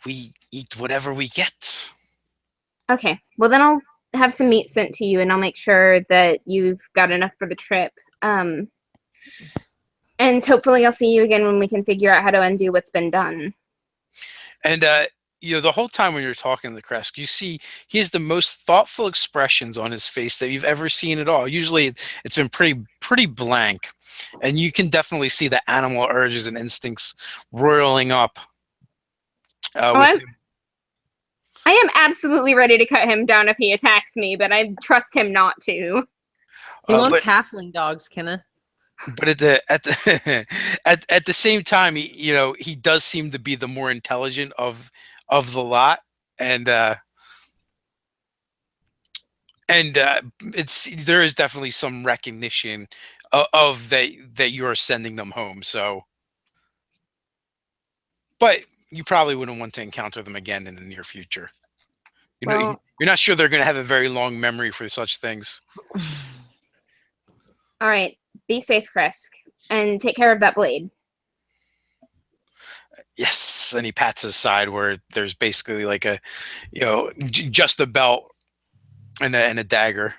We eat whatever we get. Okay, well then I'll have some meat sent to you and I'll make sure that you've got enough for the trip. And hopefully I'll see you again when we can figure out how to undo what's been done. And the whole time when you're talking to Kresk, you see he has the most thoughtful expressions on his face that you've ever seen at all. Usually it's been pretty blank, and you can definitely see the animal urges and instincts roiling up. I am absolutely ready to cut him down if he attacks me, but I trust him not to. He wants halfling dogs, Kenna. But at the at the same time, he does seem to be the more intelligent of the lot, and there is definitely some recognition of that you are sending them home. So, but you probably wouldn't want to encounter them again in the near future. You're not sure they're going to have a very long memory for such things. All right, be safe, Kresk, and take care of that blade. Yes, and he pats his side where there's basically like a, just a belt and a dagger.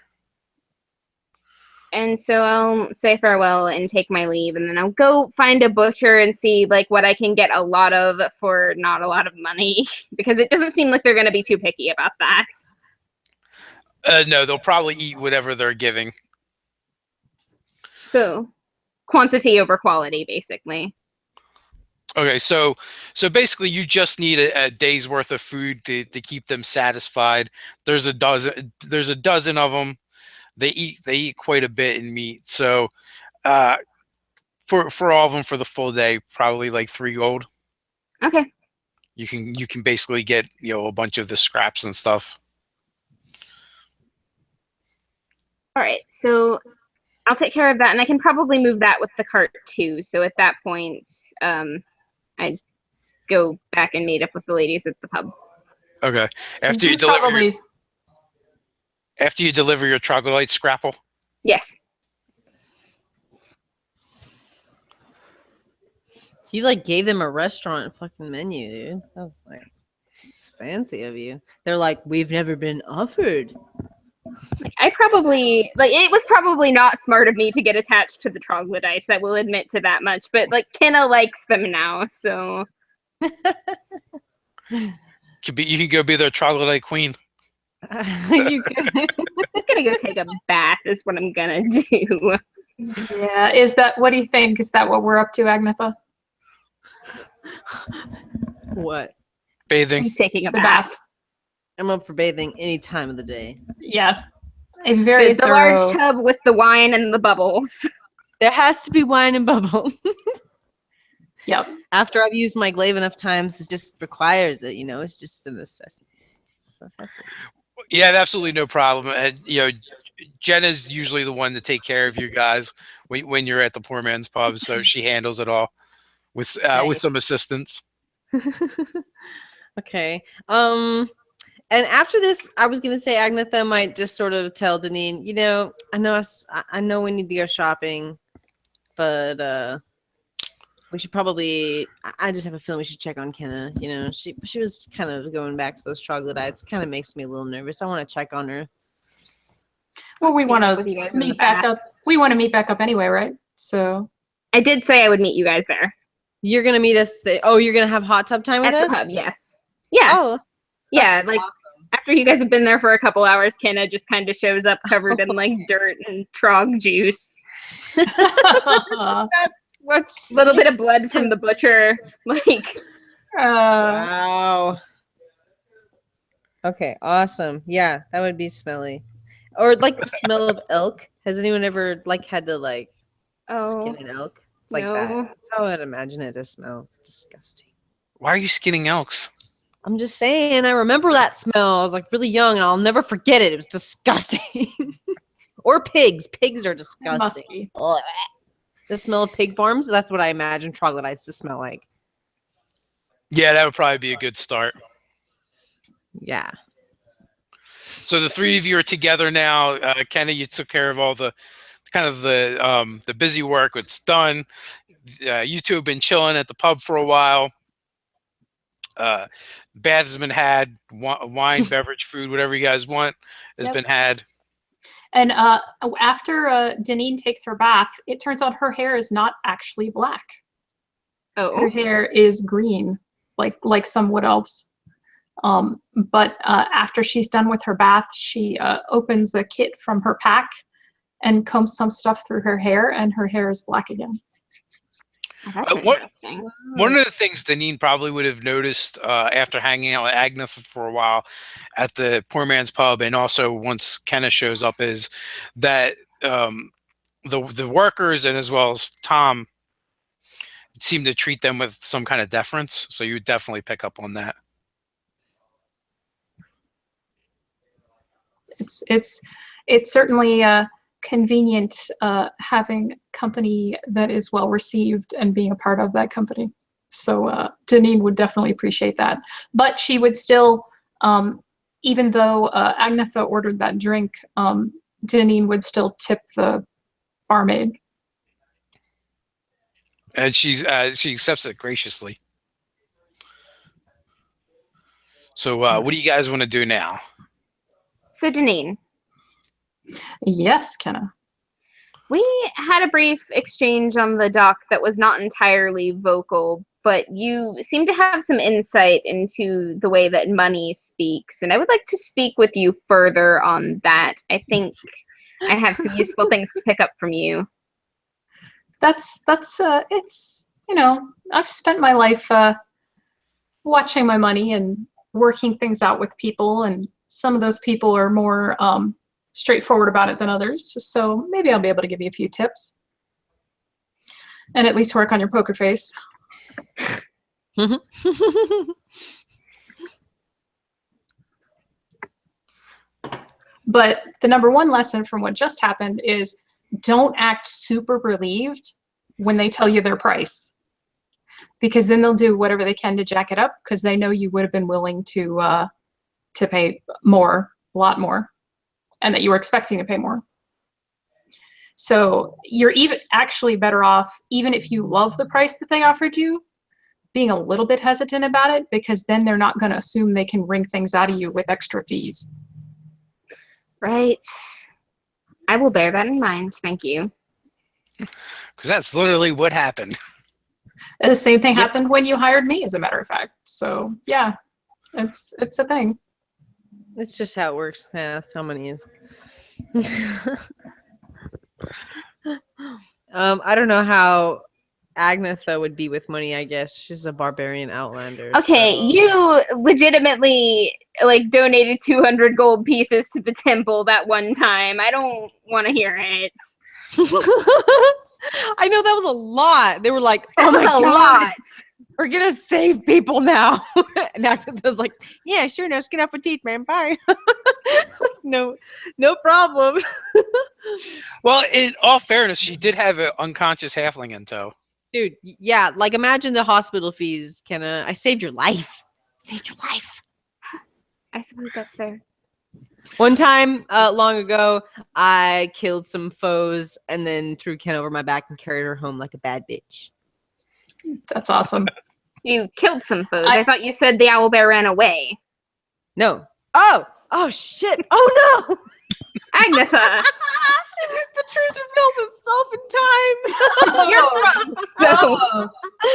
And so I'll say farewell and take my leave, and then I'll go find a butcher and see like what I can get a lot of for not a lot of money, because it doesn't seem like they're going to be too picky about that. No, they'll probably eat whatever they're giving. So, quantity over quality, basically. Okay, so basically, you just need a day's worth of food to keep them satisfied. There's a dozen of them. They eat quite a bit in meat. So, for all of them for the full day, probably like 3 gold. Okay. You can basically get a bunch of the scraps and stuff. All right, so I'll take care of that, and I can probably move that with the cart too. So at that point, I go back and meet up with the ladies at the pub. Okay. After you deliver your troglodyte scrapple. Yes. You like gave them a restaurant fucking menu, dude. That was like, it's fancy of you. They're like, we've never been offered. Like, it was probably not smart of me to get attached to the troglodytes. I will admit to that much. But like, Kenna likes them now, so. You can go be their troglodyte queen. You can. I'm gonna go take a bath. Is what I'm gonna do. Yeah. What do you think? Is that what we're up to, Agnetha? What? Bathing. I'm taking a The bath. I'm up for bathing any time of the day. Yeah. A very The large tub with the wine and the bubbles. There has to be wine and bubbles. Yep. After I've used my glaive enough times, it just requires it. It's just a necessity. Yeah, absolutely no problem. And Jenna's usually the one to take care of you guys when you're at the poor man's pub, so she handles it all with some assistance. Okay. And after this, I was gonna say Agnetha might just sort of tell Deneen, I know we need to go shopping, but we should probably. I just have a feeling we should check on Kenna. She was kind of going back to those troglodytes. Kind of makes me a little nervous. I want to check on her. Well, we want to meet back up. We want to meet back up anyway, right? So I did say I would meet you guys there. You're gonna meet us. You're gonna have hot tub time with us? At the pub, yes. Yeah. Oh, yeah. Like after you guys have been there for a couple hours, Kenna just kind of shows up covered in like dirt and trog juice. That's a little bit of blood from the butcher. Like, wow. Okay, awesome. Yeah, that would be smelly. Or like the smell of elk. Has anyone ever like had to like Oh, Skin an elk. It's like no. that. That's how I'd imagine it to smell. It's disgusting. Why are you skinning elks? I'm just saying, I remember that smell. I was like really young and I'll never forget it. It was disgusting. Or pigs. Pigs are disgusting. Musky. Ugh. The smell of pig farms, that's what I imagine troglodytes to smell like. Yeah, that would probably be a good start. Yeah. So the three of you are together now. Kenny, you took care of all the the busy work. It's done. You two have been chilling at the pub for a while. Bath has been had. Wine, beverage, food, whatever you guys want has been had. And after Deneen takes her bath, it turns out her hair is not actually black. Her Oh, hair is green, like some wood elves. But after she's done with her bath, she opens a kit from her pack and combs some stuff through her hair, and her hair is black again. that's What- interesting. One of the things Deneen probably would have noticed after hanging out with Agnes for a while at the Poor Man's Pub, and also once Kenna shows up, is that the workers and as well as Tom seem to treat them with some kind of deference. So you would definitely pick up on that. It's certainly convenient having company that is well received and being a part of that company. So Deneen would definitely appreciate that. But she would still, even though Agnetha ordered that drink, Deneen would still tip the barmaid. And she accepts it graciously. So what do you guys want to do now? So, Deneen, Yes, Kenna. we had a brief exchange on the dock that was not entirely vocal, but you seem to have some insight into the way that money speaks, and I would like to speak with you further on that. I think I have some useful things to pick up from you. That's it's, you know, I've spent my life watching my money and working things out with people, and some of those people are more straightforward about it than others. So maybe I'll be able to give you a few tips and at least work on your poker face. But the number one lesson from what just happened is don't act super relieved when they tell you their price, because then they'll do whatever they can to jack it up because they know you would have been willing to pay more, a lot more, and that you were expecting to pay more. So you're even actually better off, even if you love the price that they offered you, being a little bit hesitant about it, because then they're not going to assume they can wring things out of you with extra fees. Right. I will bear that in mind. Thank you. Because that's literally what happened. And the same thing happened when you hired me, as a matter of fact. So yeah, it's a thing. It's just how it works. Yeah, that's how money is. I don't know how Agnetha would be with money, I guess. She's a barbarian outlander. Okay, so- you legitimately donated 200 gold pieces to the temple that one time. I don't want to hear it. I know that was a lot. They were like, "Oh That my was a god, lot. we're gonna save people now." And Agnetha's like, "Yeah, sure, no skin off my teeth, man. Bye." No problem. Well, in all fairness, she did have an unconscious halfling in tow. Dude, yeah, like imagine the hospital fees. I saved your life. Saved your life. I suppose that's fair. One time, long ago, I killed some foes and then threw Ken over my back and carried her home like a bad bitch. That's awesome. You killed some foes. I thought you said the owlbear ran away. No. Oh shit. Oh no. Agnetha! The truth reveals itself in time. You're drunk, so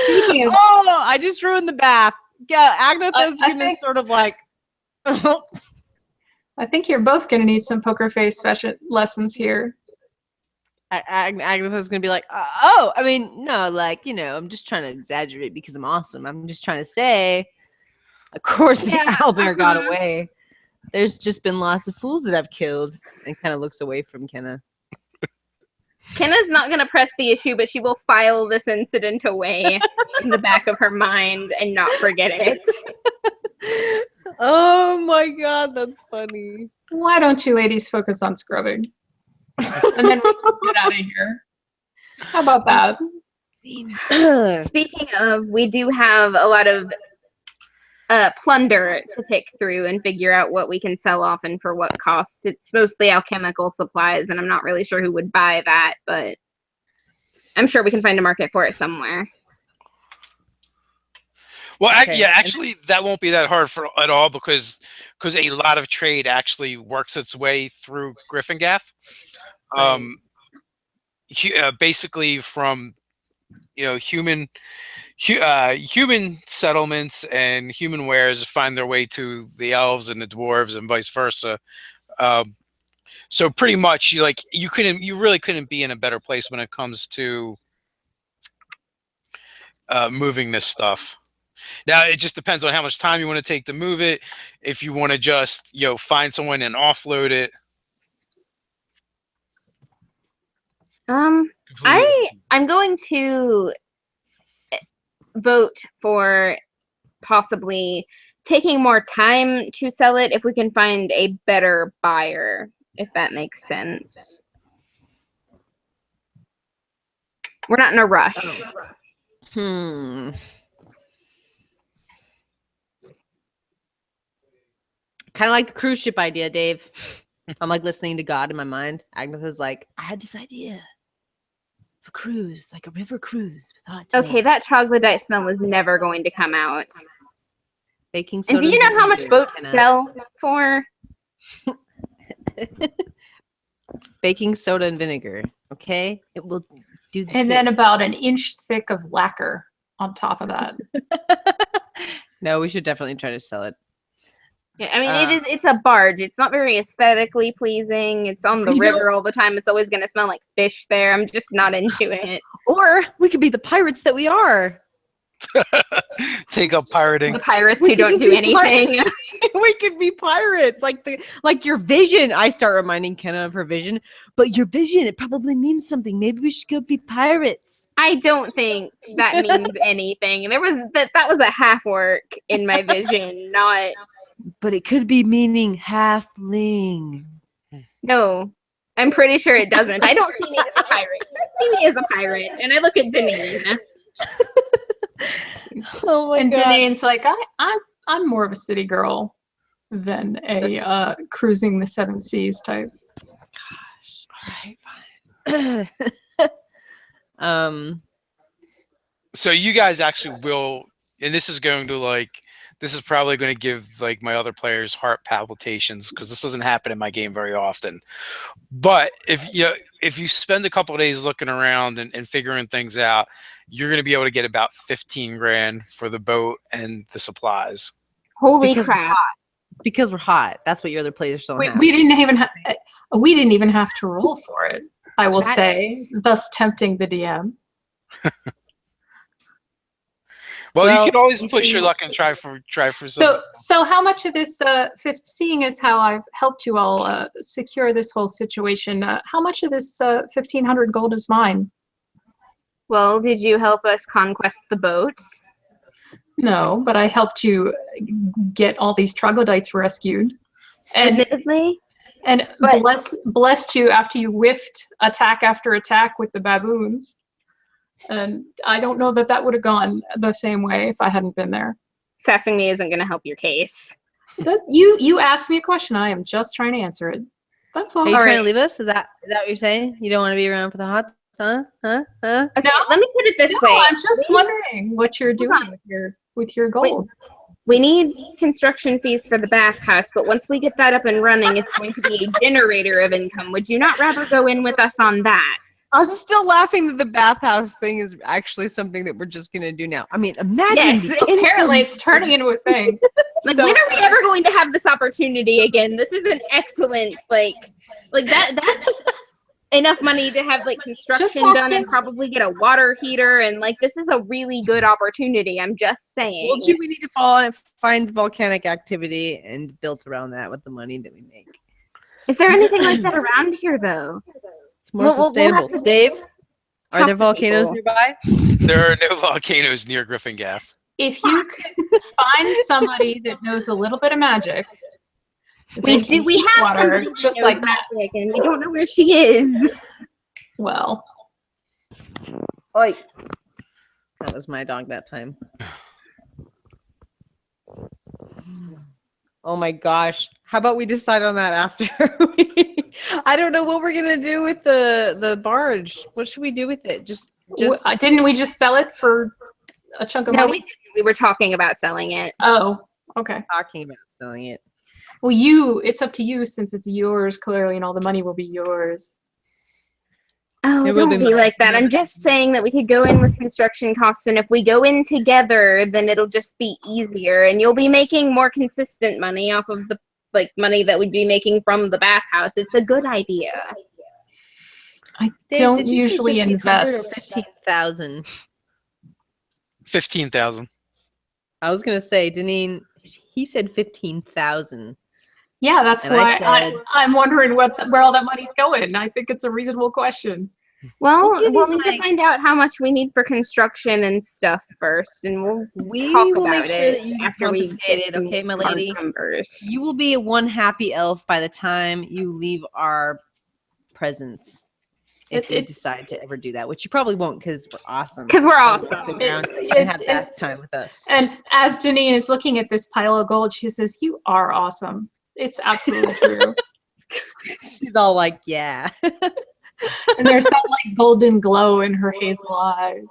Speaking of, Oh, I just ruined the bath. Yeah, Agnetha's I gonna think- sort of like. I think you're both going to need some poker face fashion lessons here. Agnetha's gonna be like, oh, I mean, no, like, I'm just trying to exaggerate because I'm awesome. I'm just trying to say, of course, the owlbear got away. There's just been lots of fools that I've killed, and kind of looks away from Kenna. Kenna's not going to press the issue, but she will file this incident away in the back of her mind and not forget it. Oh my god, that's funny. Why don't you ladies focus on scrubbing? And then we can get out of here. How about that? Speaking of, we do have a lot of plunder to pick through and figure out what we can sell off and for what cost. It's mostly alchemical supplies, and I'm not really sure who would buy that, but I'm sure we can find a market for it somewhere. Well, Okay. yeah, actually, that won't be that hard at all because a lot of trade actually works its way through Gryphongaffe. Basically from human settlements and human wares find their way to the elves and the dwarves and vice versa. So pretty much you really couldn't be in a better place when it comes to moving this stuff. Now it just depends on how much time you want to take to move it. If you want to just find someone and offload it. I'm going to vote for possibly taking more time to sell it if we can find a better buyer, if that makes sense. We're not in a rush. Kind of like the cruise ship idea, Dave. I'm like listening to God in my mind. Agnetha's like, I had this idea. A cruise, like a river cruise with hot tubs. Okay, that troglodyte smell was never going to come out. Baking soda. And do you know how much vinegar, boats Kenna. sell for? Baking soda and vinegar. Okay, it will do. The And trick. then about an inch thick of lacquer on top of that. No, we should definitely try to sell it. Yeah, I mean, it's a barge. It's not very aesthetically pleasing. It's on the river all the time. It's always going to smell like fish there. I'm just not into it. Or we could be the pirates that we are. Take up pirating. The pirates We who could don't just do be anything. We could be pirates, like your vision. I start reminding Kenna of her vision, but your vision, it probably means something. Maybe we should go be pirates. I don't think that means anything. That was a half work in my vision, not. But it could be meaning halfling. No, I'm pretty sure it doesn't. I don't see me as a pirate. I see me as a pirate, and I look at Deneen. Oh my And god! Danae's like, I'm more of a city girl than a cruising the seven seas type. Gosh, all right, fine. So you guys actually will, and this is probably going to give my other players heart palpitations because this doesn't happen in my game very often. But if you spend a couple of days looking around and figuring things out, you're going to be able to get about 15 grand for the boat and the supplies. Holy crap! Because we're hot. That's what your other players don't Wait, have. we didn't even have to roll for it. I will say, thus tempting the DM. Well, Well, you can always push your luck and try for something. So how much of this, seeing as how I've helped you all secure this whole situation, how much of this 1,500 gold is mine? Well, did you help us conquest the boat? No, but I helped you get all these troglodytes rescued. Admittedly. And blessed you after you whiffed attack after attack with the baboons. And I don't know that would have gone the same way if I hadn't been there. Sassing me isn't going to help your case. You asked me a question. I am just trying to answer it. That's all. Are you All trying right. to leave us? Is that what you're saying? You don't want to be around for the hot? Huh? Okay, No. let me put it this way. I'm just wondering what you're doing with your gold. We need construction fees for the bathhouse, but once we get that up and running, it's going to be a generator of income. Would you not rather go in with us on that? I'm still laughing that the bathhouse thing is actually something that we're just gonna do now. I mean, imagine. Yes, Apparently, it's turning into a thing. Like, So- when are we ever going to have this opportunity again? This is an excellent, that's enough money to have, construction done and probably get a water heater, and, this is a really good opportunity. I'm just saying. Well, we need to find volcanic activity and build around that with the money that we make. Is there anything like that around here, though? It's more We'll have sustainable. to Dave, are talk there to volcanoes people. nearby? There are no volcanoes near Griffin Gaf. If you could find somebody that knows a little bit of magic, We they can do. We heat have water somebody that just knows like that. magic, and we don't know where she is. Well, Oi. That was my dog that time. Oh my gosh. How about we decide on that after? I don't know what we're gonna do with the barge. What should we do with it? Just didn't we just sell it for a chunk of No, money? we didn't. We were talking about selling it. Oh, okay. talking about selling it. Well, it's up to you since it's yours clearly, and all the money will be yours. Oh, It will don't be be mine. like that. I'm just saying that we could go in with construction costs, and if we go in together, then it'll just be easier, and you'll be making more consistent money off of the money that we'd be making from the bathhouse. It's a good idea. I Dave, don't did you say usually 1,500 or invest. 15,000? 15,000. I was gonna say, Deneen. He said 15,000. Yeah, that's And why I said- I'm wondering where all that money's going. I think it's a reasonable question. Well, We'll give we'll you, need to find out how much we need for construction and stuff first, and we'll We talk will about make sure it that you get after we get compensated, some okay, my hard lady? numbers. You will be a one happy elf by the time you leave our presence. If you decide to ever do that, which you probably won't, because we're awesome. Because we're So awesome. stick around and have that It's- time with us. And as Janine is looking at this pile of gold, she says, "You are awesome. It's absolutely true." She's all like, "Yeah." And there's that like golden glow in her hazel eyes.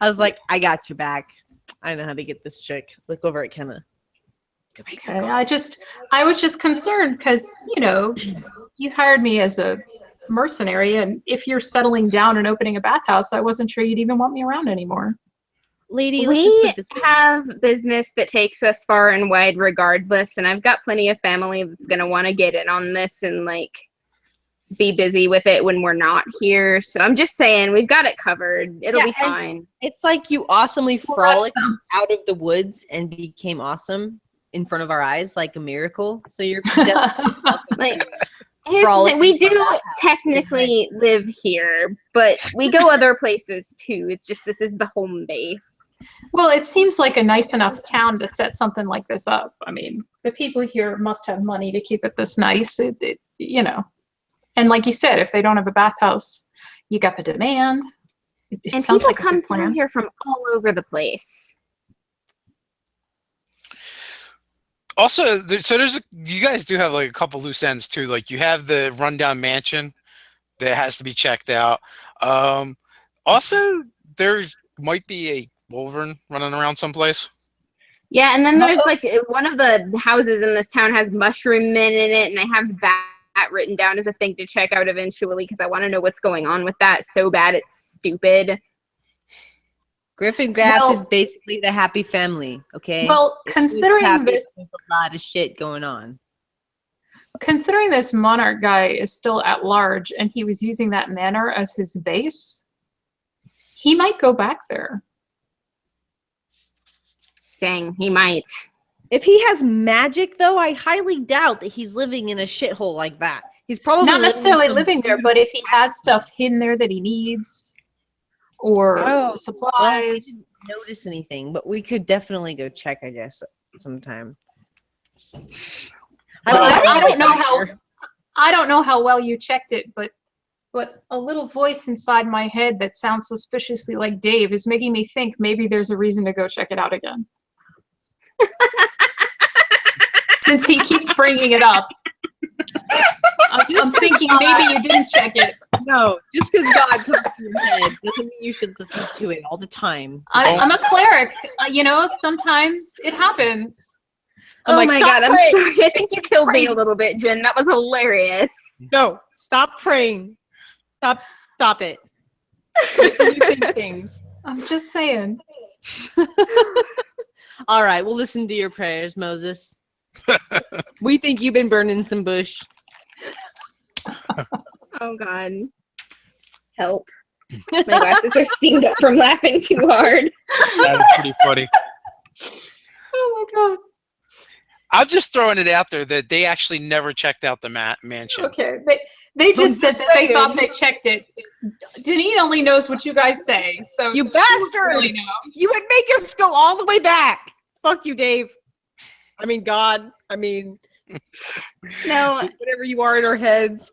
I was like, "I got your back. I know how to get this chick." Look over at Kenna. Okay, I was just concerned because you hired me as a mercenary, and if you're settling down and opening a bathhouse, I wasn't sure you'd even want me around anymore. Lady, let's just We put this way. have business that takes us far and wide regardless, and I've got plenty of family that's going to want to get in on this and be busy with it when we're not here. So I'm just saying, we've got it covered. It'll Yeah, be fine. It's like you awesomely Well, that frolicked sounds- out of the woods and became awesome in front of our eyes, like a miracle. So you're definitely Like, here's the thing. We do technically live here, but we go other places too. It's just this is the home base. Well, it seems like a nice enough town to set something like this up. I mean, the people here must have money to keep it this nice. And like you said, if they don't have a bathhouse, you got the demand. It And sounds people like a come good through plan. here from all over the place. Also, you guys do have like a couple loose ends too. Like you have the rundown mansion that has to be checked out. Also, there might be a wyvern running around someplace. Yeah, and then there's one of the houses in this town has mushroom men in it, and I have that written down as a thing to check out eventually because I want to know what's going on with that so bad it's stupid. Gryphongaffe is basically the happy family, okay? Well, If considering it's happy, this, there's a lot of shit going on. considering this monarch guy is still at large and he was using that manor as his base, he might go back there. Dang, he might. If he has magic, though, I highly doubt that he's living in a shithole like that. He's probably Not necessarily in living there, but if he has stuff hidden there that he needs or supplies. Well, we didn't notice anything, but we could definitely go check, I guess, sometime. I don't know how well you checked it, but a little voice inside my head that sounds suspiciously like Dave is making me think maybe there's a reason to go check it out again. Since he keeps bringing it up, I'm thinking maybe you didn't check it. No, just because God talks in your head doesn't mean you should listen to it all the time. I'm a cleric. Sometimes it happens. I'm Oh like, my "Stop god, I'm praying." sorry. I think you killed me a little bit, Jen. That was hilarious. No, stop praying. Stop it. You think things. I'm just saying. All right, we'll listen to your prayers, Moses. We think you've been burning some bush. Oh god. Help. My glasses are steamed up from laughing too hard. That is pretty funny. Oh my god. I'm just throwing it out there that they actually never checked out the mansion. Okay, They just said just that they thought saying. they checked it. Deneen only knows what you guys say, so You she wouldn't bastard! really know. You would make us go all the way back. Fuck you, Dave. I mean, God. I mean, No, whatever you are in our heads.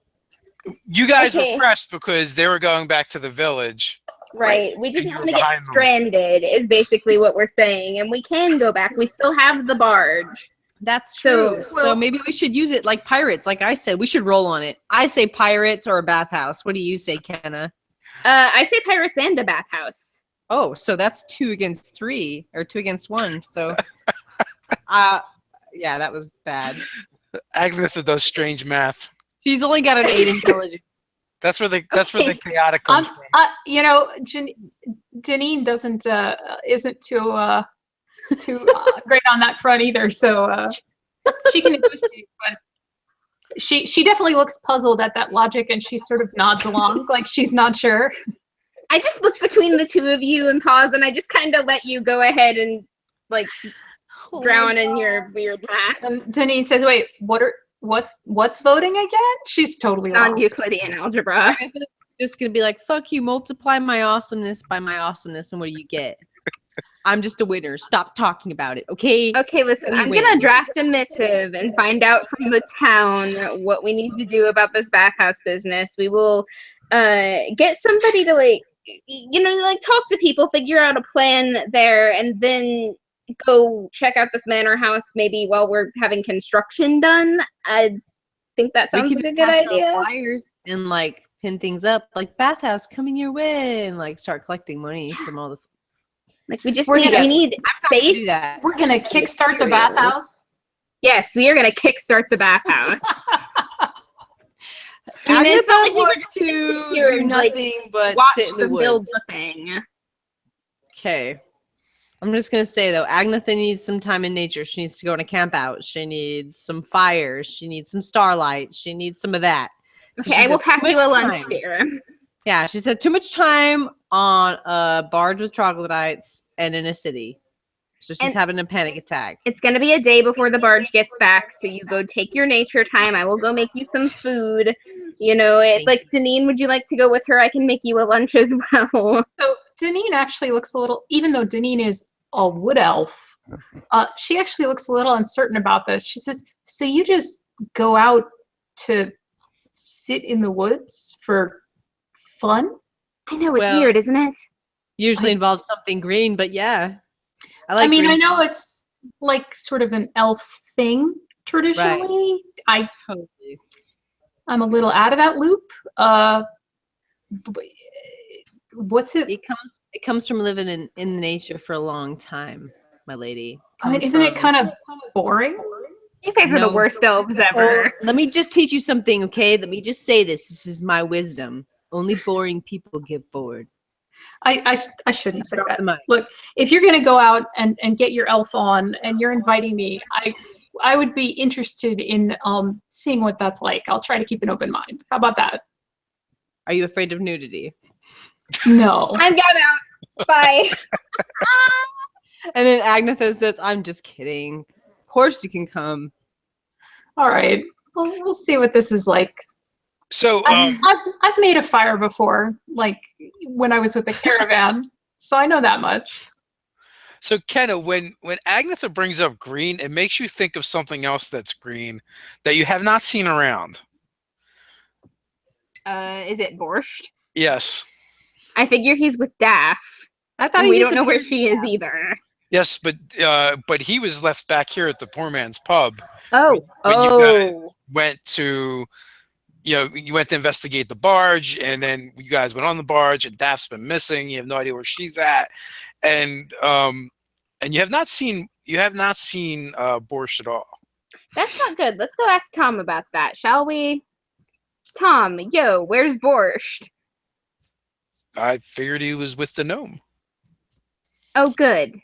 You guys Okay. were pressed because they were going back to the village. right. We And didn't you want were to get behind them. stranded, is basically what we're saying. And we can go back. We still have the barge. That's So- true. So maybe we should use it like pirates. Like I said, we should roll on it. I say pirates or a bathhouse. What do you say, Kenna? I say pirates and a bathhouse. Oh, so that's 2 against 3 or 2 against 1. So, yeah, that was bad. Agnetha does strange math. She's only got an 8 intelligence. That's where the chaotic comes from. You know, Deneen isn't too great on that front either. So she can negotiate, but she definitely looks puzzled at that logic, and she sort of nods along like she's not sure. I just look between the two of you and pause, and I just kind of let you go ahead and like drown in your weird math. And Deneen says, "Wait, what's voting again?" She's totally lost. Non-Euclidean algebra. Just gonna be like, fuck you, multiply my awesomeness by my awesomeness, and what do you get? I'm just a winner. Stop talking about it, okay? Okay, listen, I'm Anyway. gonna draft a missive and find out from the town what we need to do about this bathhouse business. We will get somebody to like talk to people, figure out a plan there, and then go check out this manor house maybe while we're having construction done. I think that sounds like a good idea. Flyers and like pin things up, like bathhouse coming your way, and like start collecting money from all the. Like we We're gonna- need space. Do that. We're gonna kickstart the Materials. bathhouse. Yes, we are gonna kickstart the bathhouse. Agnetha it's not like we were wants just gonna to sit here do and, like, nothing but Watch sit in the them build woods. the thing. Okay. I'm just gonna say though, Agnetha needs some time in nature. She needs to go on a camp out. She needs some fires. She needs some starlight. She needs some of that. Okay, She's I will had too pack you much a lunch time. steer. Yeah, she's had too much time on a barge with troglodytes and in a city. So she's And- having a panic attack. It's gonna be a day before the barge gets back, so you go take your nature time. I will go make you some food. You know, Thank like Deneen, would you like to go with her? I can make you a lunch as well. So Deneen actually looks a little, even though Deneen is a wood elf, she actually looks a little uncertain about this. She says, "So you just go out to sit in the woods for fun?" I know it's Well, weird, isn't it? Usually involves something green, but yeah. I I mean, green. I know it's like sort of an elf thing traditionally. Totally. I'm a little out of that loop. What's it? It comes from living in nature for a long time, my lady. I mean, Comes isn't it from- kind of boring? You guys are the No. worst elves Oh, ever. let me just teach you something, okay? Let me just say this. This is my wisdom. Only boring people get bored. I shouldn't say Drop that. the mic. Look, if you're gonna go out and get your elf on, and you're inviting me, I would be interested in seeing what that's like. I'll try to keep an open mind. How about that? Are you afraid of nudity? No. I'm out. Bye. And then Agnetha says, I'm just kidding. Of course you can come. All right. Well, we'll see what this is like. So, I've made a fire before, like when I was with the caravan, so I know that much. so Kenna, when Agnetha brings up green, it makes you think of something else that's green that you have not seen around. Is it Borscht? Yes. I figure he's with Daff. I thought And he we don't know where disappeared. she is either. Yes, but he was left back here at the poor man's pub. Oh, When you went to, you went to investigate the barge, and then you guys went on the barge, and Daph's been missing. You have no idea where she's at, and you have not seen Borscht at all. That's not good. Let's go ask Tom about that, shall we? Tom, yo, where's Borscht? I figured he was with the gnome. Oh, good.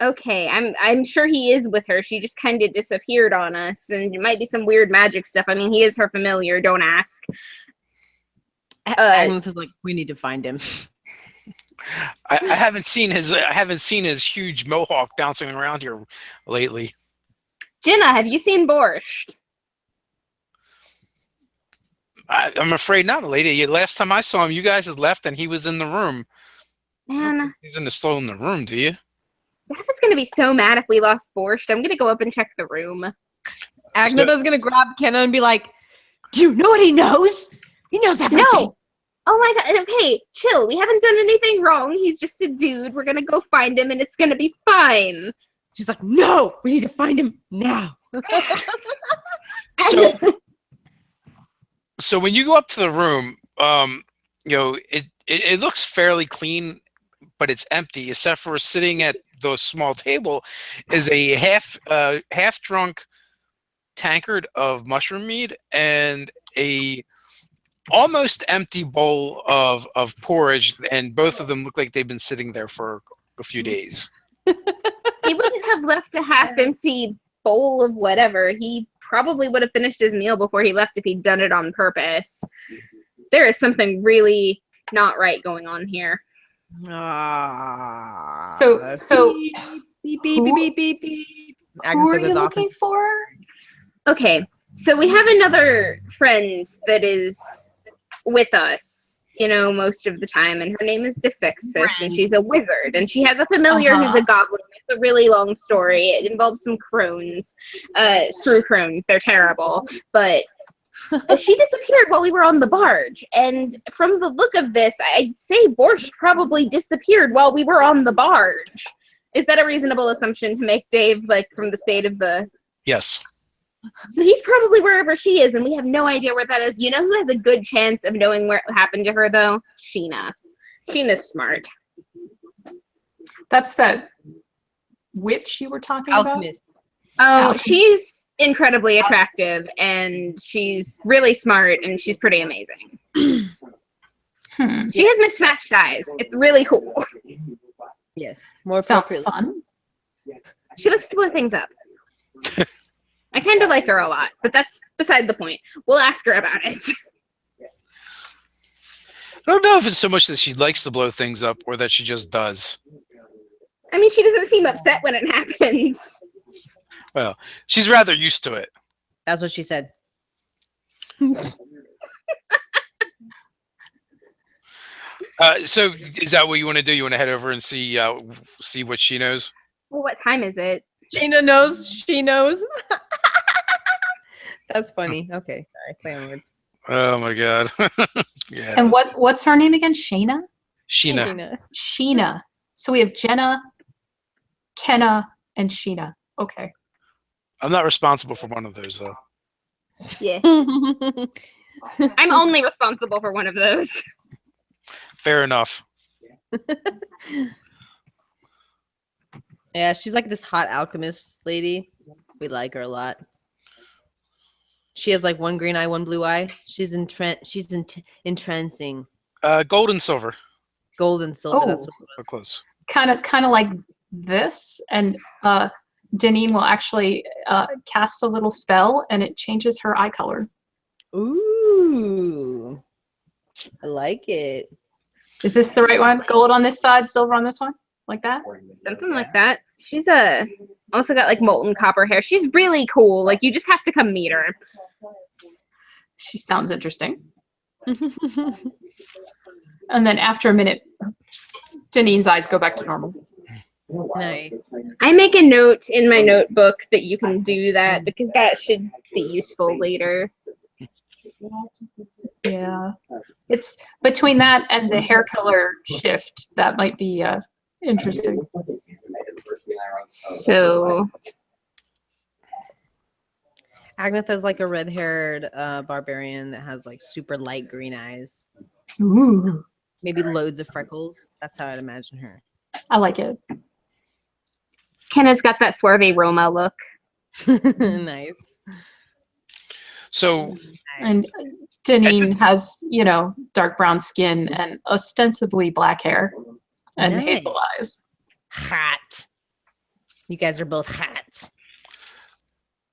Okay, I'm sure he is with her. She just kind of disappeared on us, and it might be some weird magic stuff. I mean, he is her familiar. Don't ask. Agnetha's like, we need to find him. I haven't seen his huge mohawk bouncing around here lately. Jenna, have you seen Borscht? I'm afraid not, lady. Last time I saw him, you guys had left, and he was in the room. Man, He's still in the room. Do you? Dad is gonna be so mad if we lost Borscht. I'm gonna go up and check the room. Agnetha's gonna grab Kenna and be like, "Do you know what he knows? He knows everything." No! Oh my god, okay, chill. We haven't done anything wrong. He's just a dude. We're gonna go find him and it's gonna be fine. She's like, "No, we need to find him now." So when you go up to the room, it looks fairly clean, but it's empty, except for sitting at the small table is a half drunk tankard of mushroom mead and a almost empty bowl of porridge, and both of them look like they've been sitting there for a few days. He wouldn't have left a half-empty bowl of whatever. He probably would have finished his meal before he left if he'd done it on purpose. There is something really not right going on here. So beep beep beep beep beep beep. who are you looking for? Okay, so we have another friend that is with us, most of the time, and her name is Defixus, and she's a wizard, and she has a familiar who's a goblin. It's a really long story. It involves some crones, screw crones. They're terrible, but she disappeared while we were on the barge, and from the look of this, I'd say Borscht probably disappeared while we were on the barge. Is that a reasonable assumption to make, Dave, from the state of the... Yes. So he's probably wherever she is, and we have no idea where that is. You know who has a good chance of knowing what happened to her, though? Sheena. Sheena's smart. That's that witch you were talking Alchemist. Oh, Alchemist. she's incredibly attractive, and she's really smart, and she's pretty amazing. She has mismatched eyes. It's really cool. Yes, more Sounds appropriately. fun. She likes to blow things up. I kind of like her a lot, but that's beside the point. We'll ask her about it. I don't know if it's so much that she likes to blow things up or that she just does. I mean, she doesn't seem upset when it happens. Well, she's rather used to it. That's what she said. So is that what you want to do? You want to head over and see what she knows? Well, what time is it? Sheena knows. She knows. That's funny. Okay, sorry. Play on words. Oh my god. Yeah. And what's her name again? Shayna? Sheena. Sheena. So we have Jenna, Kenna, and Sheena. Okay. I'm not responsible for one of those though. Yeah. I'm only responsible for one of those. Fair enough. Yeah, she's like this hot alchemist lady. We like her a lot. She has like one green eye, one blue eye. She's entrancing. Gold and silver. Gold and silver. Oh. That's what it We're was. close. Kind of like this, and Deneen will actually cast a little spell, and it changes her eye color. Ooh, I like it. Is this the right one? Gold on this side, silver on this one, like that? Something like that. She's also got like molten copper hair. She's really cool. Like, you just have to come meet her. She sounds interesting. And then after a minute, Deneen's eyes go back to normal. Nice. I make a note in my notebook that you can do that because that should be useful later. Yeah, it's between that and the hair color shift that might be interesting. So Agnetha's like a red-haired barbarian that has like super light green eyes. Ooh, Maybe loads of freckles. That's how I'd imagine her. I like it. Kenna's got that swervy Roma look. Nice. So And Deneen has, dark brown skin and ostensibly black hair and Nice. hazel eyes. Hot. You guys are both hot.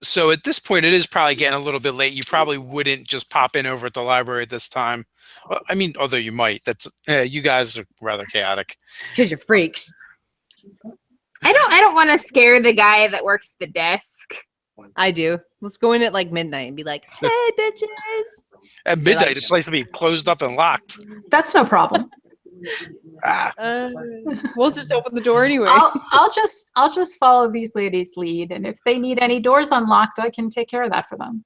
So at this point, it is probably getting a little bit late. You probably wouldn't just pop in over at the library at this time. Well, I mean, although you might. You guys are rather chaotic. Because you're freaks. I don't want to scare the guy that works the desk. I do. Let's go in at like midnight and be like, "Hey, bitches." At midnight, the place will be closed up and locked. That's no problem. We'll just open the door anyway. I'll just follow these ladies' lead, and if they need any doors unlocked, I can take care of that for them.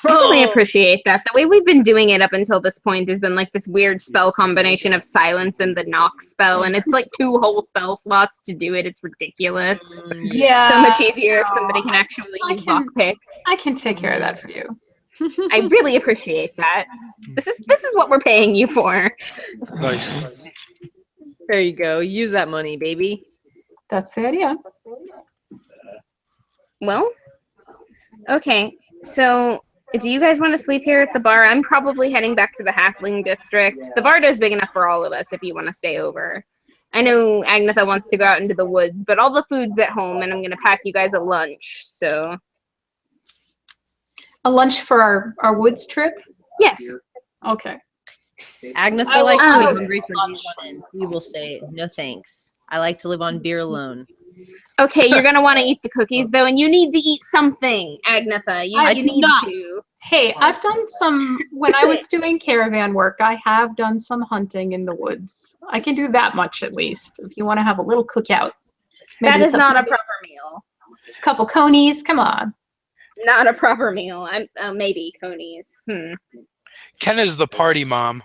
I really appreciate that. The way we've been doing it up until this point has been like this weird spell combination of silence and the knock spell, and it's like 2 whole spell slots to do it. It's ridiculous. Yeah. So much easier if somebody can actually use lockpick. I can take care of that for you. I really appreciate that. This is what we're paying you for. Nice. There you go. Use that money, baby. That's the idea. Well, okay. So, do you guys want to sleep here at the bar? I'm probably heading back to the halfling district. The bar is big enough for all of us if you want to stay over. I know Agnetha wants to go out into the woods, but all the food's at home, and I'm going to pack you guys a lunch, so... A lunch for our woods trip? Yes. Okay. Agnetha likes to be will hungry for days on end. We will say, no thanks. I like to live on beer alone. Okay, you're going to want to eat the cookies, though, and you need to eat something, Agnetha. You need to. Hey, I've done some, when I was doing caravan work, I have done some hunting in the woods. I can do that much at least, if you want to have a little cookout. That is not a proper meal. Couple conies, come on. Not a proper meal. Maybe conies. Ken is the party mom.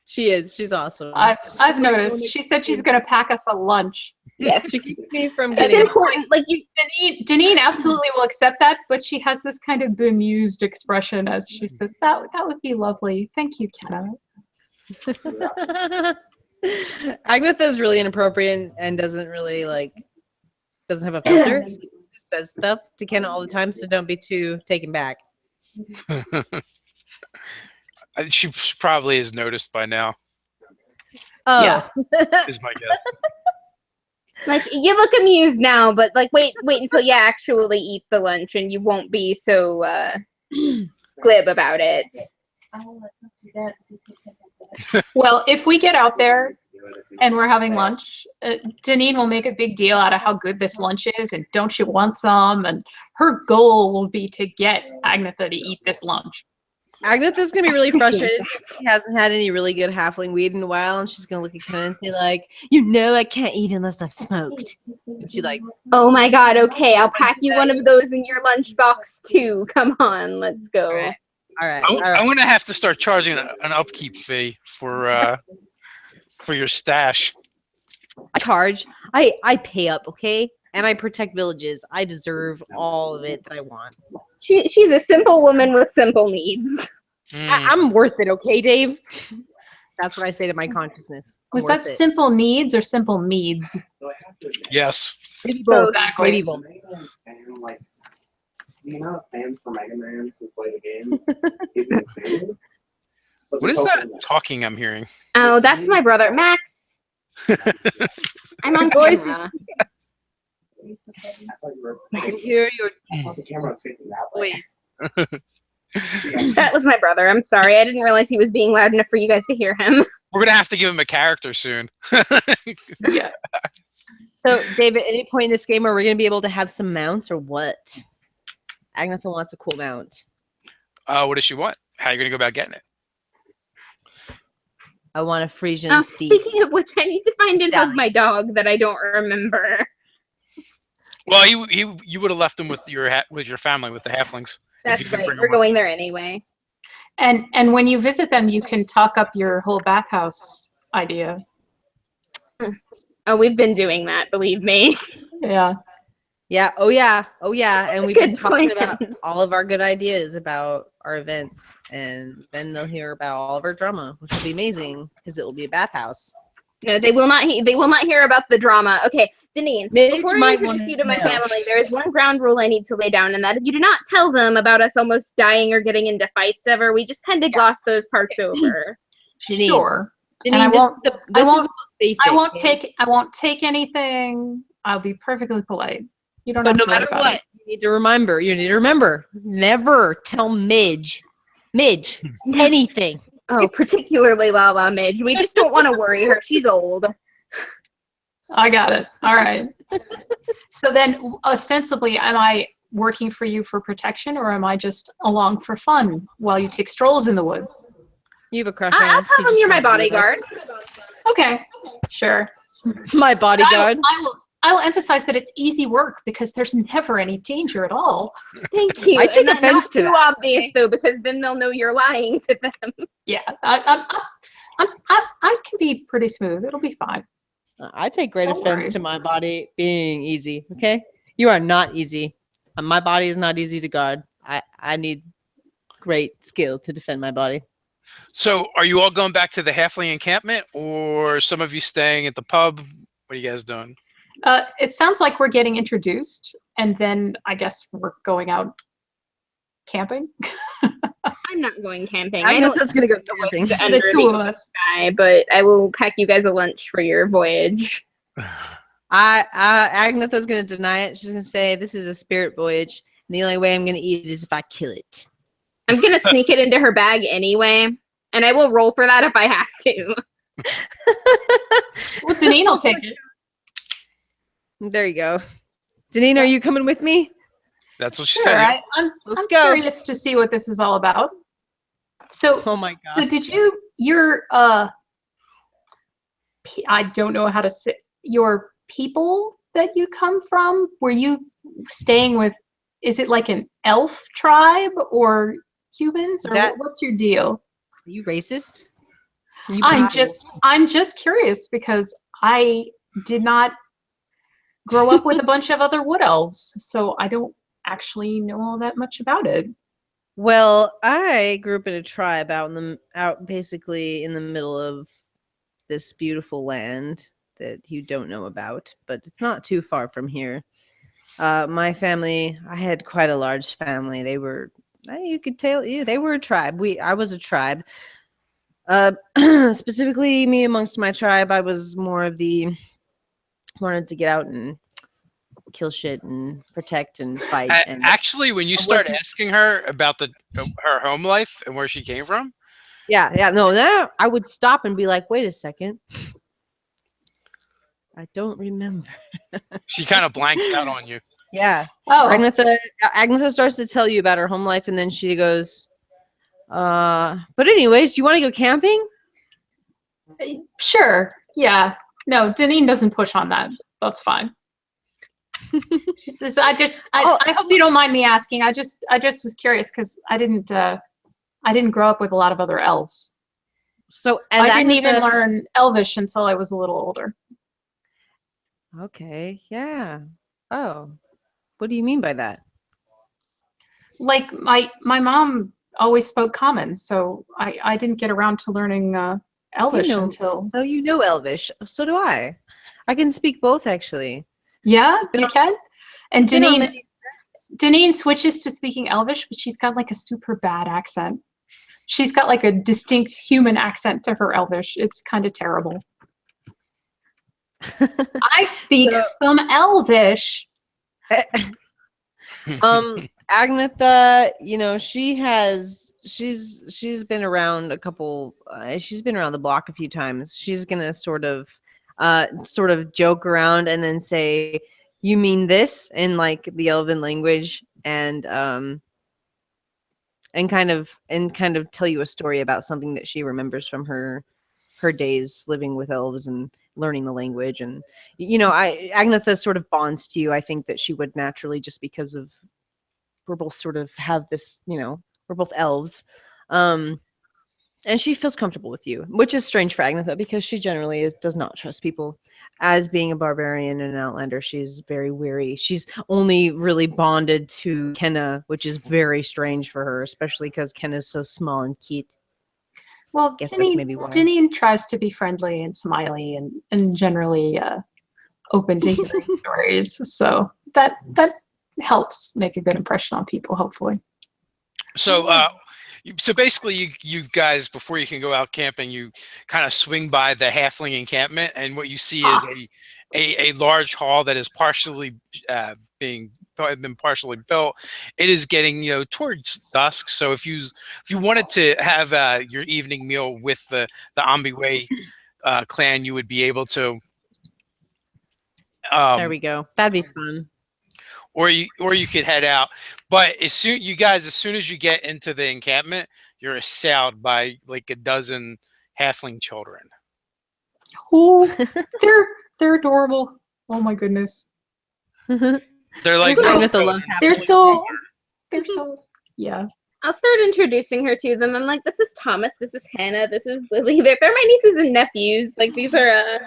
She is. She's awesome. I've noticed. She said she's going to pack us a lunch. Yes. She keeps me from It's getting important. Like you. Deneen absolutely will accept that, but she has this kind of bemused expression as she says, that would be lovely. Thank you, Kenna. Agnetha is really inappropriate and doesn't really doesn't have a filter. She just says stuff to Kenna all the time, so don't be too taken back. She probably is noticed by now. Oh, Yeah. Is my guess. Like, you look amused now, but like wait until you actually eat the lunch and you won't be so glib about it. Well, if we get out there and we're having lunch, Deneen will make a big deal out of how good this lunch is and don't you want some? And her goal will be to get Agnetha to eat this lunch. Agnetha's gonna be really frustrated. She hasn't had any really good halfling weed in a while, and she's gonna look at Kenna and say like, I can't eat unless I've smoked. And she like, Oh my god, okay, I'll pack you one of those in your lunchbox too. Come on, let's go. all right. I'm going to have to start charging an upkeep fee for your stash. I charge. I pay up, okay? And I protect villages. I deserve all of it that I want. She's a simple woman with simple needs. I'm worth it, okay, Dave? That's what I say to my consciousness. Was that simple needs or simple meads? Yes. Maybe both. Exactly. Maybe both. You know, fans for Mega Man who play the game. What is that talking I'm hearing? Oh, that's my brother, Max. I'm on camera. I can hear your The camera was facing that way. voice. That was my brother. I'm sorry. I didn't realize he was being loud enough for you guys to hear him. We're going to have to give him a character soon. Yeah. So, Dave, at any point in this game, are we going to be able to have some mounts or what? Agnetha wants a cool mount. What does she want? How are you going to go about getting it? I want a Frisian steed. Speaking of which, I need to find and hug my dog that I don't remember. Well, you would have left him with your family, with the halflings. That's right. We're going there anyway. And when you visit them, you can talk up your whole bathhouse idea. Oh, we've been doing that, believe me. Yeah. Yeah. Oh, yeah. Oh, yeah. And we've been Good talking point. about all of our good ideas about our events. And then they'll hear about all of our drama, which will be amazing because it will be a bathhouse. No, they will not. They will not hear about the drama. Okay, Deneen. Midge Before I might introduce wanna you to my know. family, there is one ground rule I need to lay down, and that is you do not tell them about us almost dying or getting into fights ever. We just kind of gloss those parts over. Janine, Sure. Janine, And I this won't- is the, I this is won't- the most basic. I won't okay? take anything. I'll be perfectly polite. You don't But have no to worry matter about what, it. you need to remember, never tell Midge anything. Oh, particularly Lala Midge. We just don't want to worry her. She's old. I got it. All right. So then, ostensibly, am I working for you for protection, or am I just along for fun while you take strolls in the woods? You have a crush on I'll us. You tell them just you're my wanna be with bodyguard. us. Okay, sure. My bodyguard. I will emphasize that it's easy work because there's never any danger at all. Thank you. I take and offense not to too that, obvious though, because then they'll know you're lying to them. Yeah, I can be pretty smooth. It'll be fine. I take great Don't offense worry. to my body being easy. Okay, you are not easy. My body is not easy to guard. I need great skill to defend my body. So, are you all going back to the halfling encampment, or some of you staying at the pub? What are you guys doing? It sounds like we're getting introduced, and then I guess we're going out camping. I'm not going camping. I don't Agnetha's gonna go camping. the The two of the us. sky, but I will pack you guys a lunch for your voyage. Agnetha's gonna deny it. She's gonna say this is a spirit voyage, and the only way I'm gonna eat it is if I kill it. I'm gonna sneak it into her bag anyway, and I will roll for that if I have to. Well, Deneen will take it. There you go. Deneen, are you coming with me? That's what she Sure, said. I'm Let's go. curious to see what this is all about. So, Oh my god. so did your I don't know how to say, your people that you come from, were you staying with, is it like an elf tribe or humans, Is or that- what's your deal? Are you racist? Are you I'm bigoted? just curious because I did not grow up with a bunch of other wood elves, so I don't actually know all that much about it. Well, I grew up in a tribe out basically in the middle of this beautiful land that you don't know about, but it's not too far from here. My family, I had quite a large family. They were, you could tell, yeah, they were a tribe. I was a tribe. Specifically, me amongst my tribe, I was more of the wanted to get out and kill shit and protect and fight. And Actually, when you start asking her about her home life and where she came from, no, I would stop and be like, wait a second. I don't remember. she kind of blanks out on you. Yeah. Oh, Agnetha starts to tell you about her home life, and then she goes, but anyways, you want to go camping? sure. Yeah. No, Deneen doesn't push on that. That's fine. She says, I hope you don't mind me asking. I just was curious because I didn't grow up with a lot of other elves. So I didn't even learn Elvish until I was a little older. Okay, yeah. Oh, what do you mean by that? Like my mom always spoke Common, so I didn't get around to learning Elvish until. So you know Elvish. So do I. I can speak both, actually. Yeah, you can. And Been on Deneen switches to speaking Elvish, but she's got like a super bad accent. She's got like a distinct human accent to her Elvish. It's kind of terrible. I speak some Elvish. Agnetha, she's been around she's been around the block a few times. She's gonna sort of joke around and then say, you mean this, in like the elven language, and kind of tell you a story about something that she remembers from her days living with elves and learning the language. And Agnetha sort of bonds to you. I think that she would naturally, just because of we're both sort of have this, we're both elves. And she feels comfortable with you, which is strange for Agnetha because she generally does not trust people. As being a barbarian and an outlander, she's very weary. She's only really bonded to Kenna, which is very strange for her, especially because Kenna's so small and cute. Well, Guess that's maybe why. Deneen tries to be friendly and smiley and generally open to hearing stories. So that helps make a good impression on people, hopefully. So, so basically, you guys, before you can go out camping, you kind of swing by the halfling encampment, and what you see is a large hall that is partially been partially built. It is getting towards dusk. So if you wanted to have your evening meal with the Ambiway clan, you would be able to. There we go. That'd be fun. or you could head out. But as soon as you get into the encampment, you're assailed by like a dozen halfling children. Oh, they're adorable. Oh my goodness. They're like Agnetha loves They're so yeah. I'll start introducing her to them. I'm like, this is Thomas, this is Hannah, this is Lily. They're my nieces and nephews. Like these are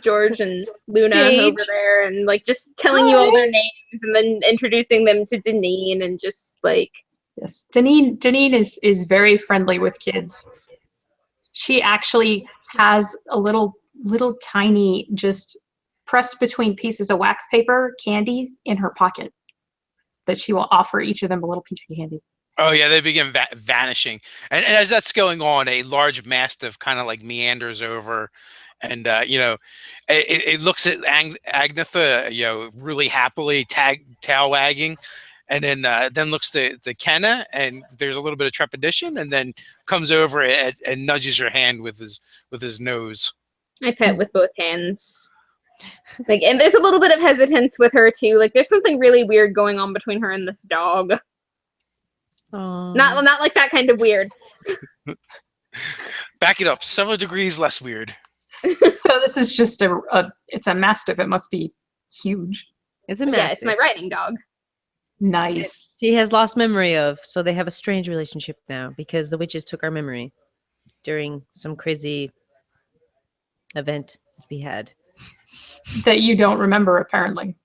George and Luna over there, and like just telling you all their names and then introducing them to Deneen and just like yes. Deneen is very friendly with kids. She actually has a little tiny just pressed between pieces of wax paper candy in her pocket that she will offer each of them a little piece of candy. Oh yeah, they begin vanishing, and as that's going on, a large mastiff kind of like meanders over, and it looks at Agnetha, really happily, tail wagging, and then looks to Kenna, and there's a little bit of trepidation, and then comes over and nudges your hand with his nose. I pet with both hands. Like, and there's a little bit of hesitance with her too. Like, there's something really weird going on between her and this dog. Not like that kind of weird. Back it up. Several degrees less weird. So this is just it's a mastiff. It must be huge. It's a mastiff. Yeah, it's my riding dog. Nice. He has lost memory of, so they have a strange relationship now because the witches took our memory during some crazy event that we had. That you don't remember, apparently.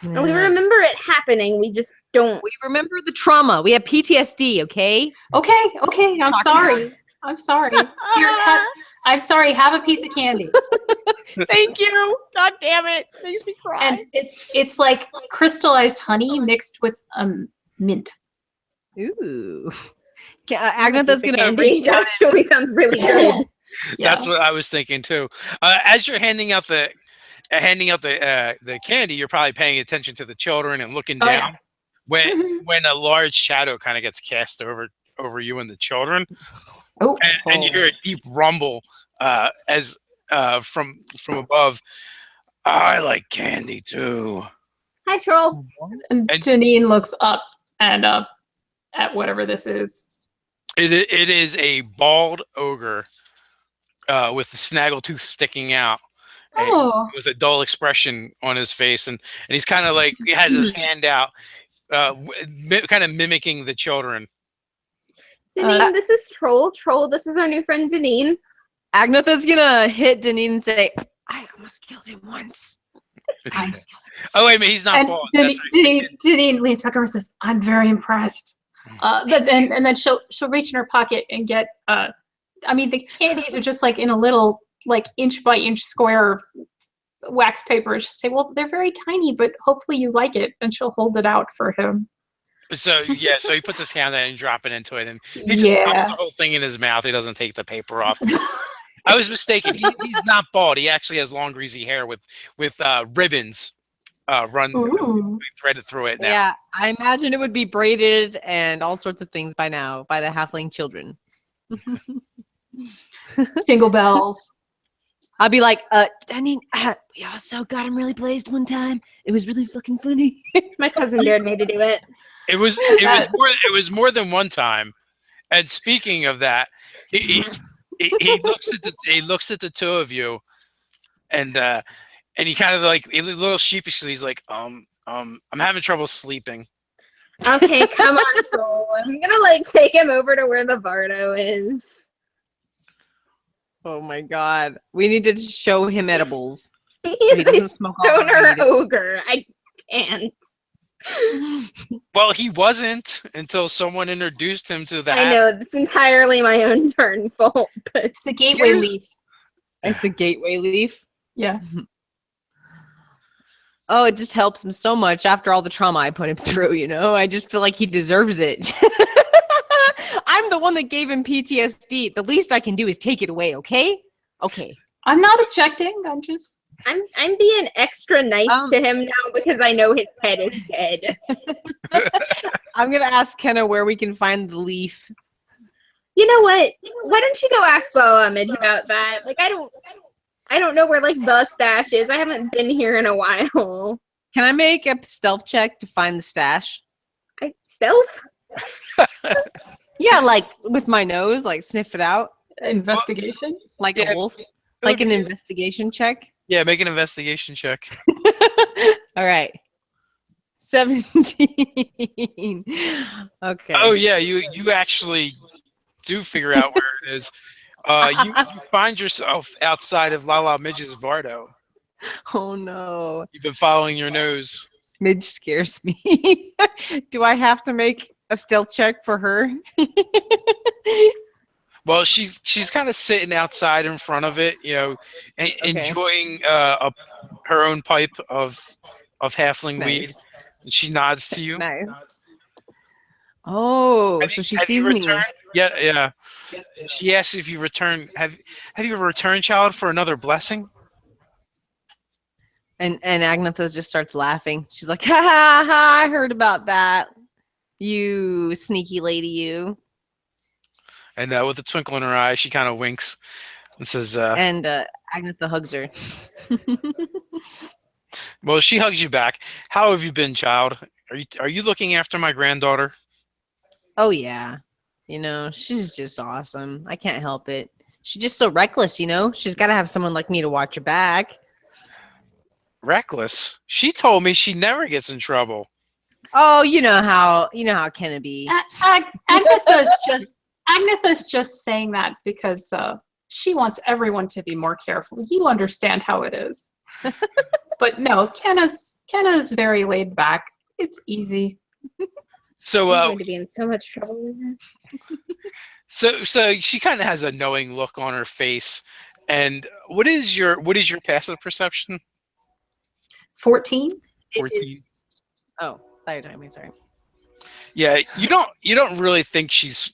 Yeah. We remember it happening. We just don't. We remember the trauma. We have PTSD, okay? Okay. I'm sorry. I'm sorry. Here, I'm sorry. Have a piece of candy. Thank you. God damn it. Makes me cry. And it's like crystallized honey mixed with mint. Ooh. Agnetha's going to reach out. Actually sounds really good. Yeah. That's what I was thinking too. As you're handing out the candy, you're probably paying attention to the children and looking down. Yeah. When a large shadow kind of gets cast over you and the children, and you hear a deep rumble as from above. I like candy too. Hi, troll. And Janine looks up and up at whatever this is. It is a bald ogre with the snaggletooth sticking out. With a dull expression on his face, and he's kind of like he has his hand out, kind of mimicking the children. Deneen, this is Troll. Troll, this is our new friend Deneen. Agnetha's gonna hit Deneen and say, "I almost killed him once." Oh wait a minute, he's not bald. Deneen leans back over and says, "I'm very impressed." And then she'll reach in her pocket and get. These candies are just like in a little, like inch by inch square of wax paper. She'll say, well, they're very tiny, but hopefully you like it. And she'll hold it out for him. So he puts his hand there and drop it into it, and he just drops the whole thing in his mouth. He doesn't take the paper off. I was mistaken. He's not bald. He actually has long greasy hair with ribbons threaded through it now. Yeah, I imagine it would be braided and all sorts of things by now by the halfling children. Jingle bells. I'll be like, Danny, we also got him really blazed one time. It was really fucking funny. My cousin dared me to do it. It was more than one time. And speaking of that, he looks at the two of you, and he kind of like a little sheepishly, he's like, I'm having trouble sleeping. Okay, come on, Troll. I'm gonna like take him over to where the Bardo is. Oh my god. We need to show him edibles. He's so he doesn't smoke stoner ogre. I can't. Well, he wasn't until someone introduced him to that. I know, it's entirely my own turn fault, but it's the gateway leaf. It's a gateway leaf? Yeah. Oh, it just helps him so much after all the trauma I put him through, you know? I just feel like he deserves it. I'm the one that gave him PTSD. The least I can do is take it away, okay? Okay. I'm not objecting. I'm being extra nice to him now because I know his pet is dead. I'm gonna ask Kenna where we can find the leaf. You know what? Why don't you go ask Image about that? Like I don't know where like the stash is. I haven't been here in a while. Can I make a stealth check to find the stash? Stealth? Yeah, like with my nose, like sniff it out, Investigation. like Yeah, a wolf. it Like would an be- investigation check. Yeah, make an investigation check. All right. 17. Okay. Oh yeah, you actually do figure out where it is. You find yourself outside of Lala Midge's Vardo. Oh no. You've been following your nose. Midge scares me. Do I have to make a stealth check for her? Well, she's kind of sitting outside in front of it, enjoying her own pipe of halfling weed. Nice. And she nods to you. Nice. Oh, Have so you- she have you sees me. returned? Yeah. She asks if you return. Have you ever returned, child, for another blessing? And Agnetha just starts laughing. She's like, ha ha ha, I heard about that. You sneaky lady, you. And with a twinkle in her eye, she kind of winks and says, And Agnetha hugs her. well, she hugs you back. How have you been, child? Are you looking after my granddaughter? Oh yeah. She's just awesome. I can't help it. She's just so reckless, She's got to have someone like me to watch her back. Reckless? She told me she never gets in trouble. Oh, you know how can it be? Agnetha's just saying that because she wants everyone to be more careful. You understand how it is. But no, Kenna's very laid back. It's easy. So I'm going to be in so much trouble with her. so she kind of has a knowing look on her face. And what is your passive perception? 14. 14. Oh, thought you were talking to me, sorry. Yeah, you don't really think she's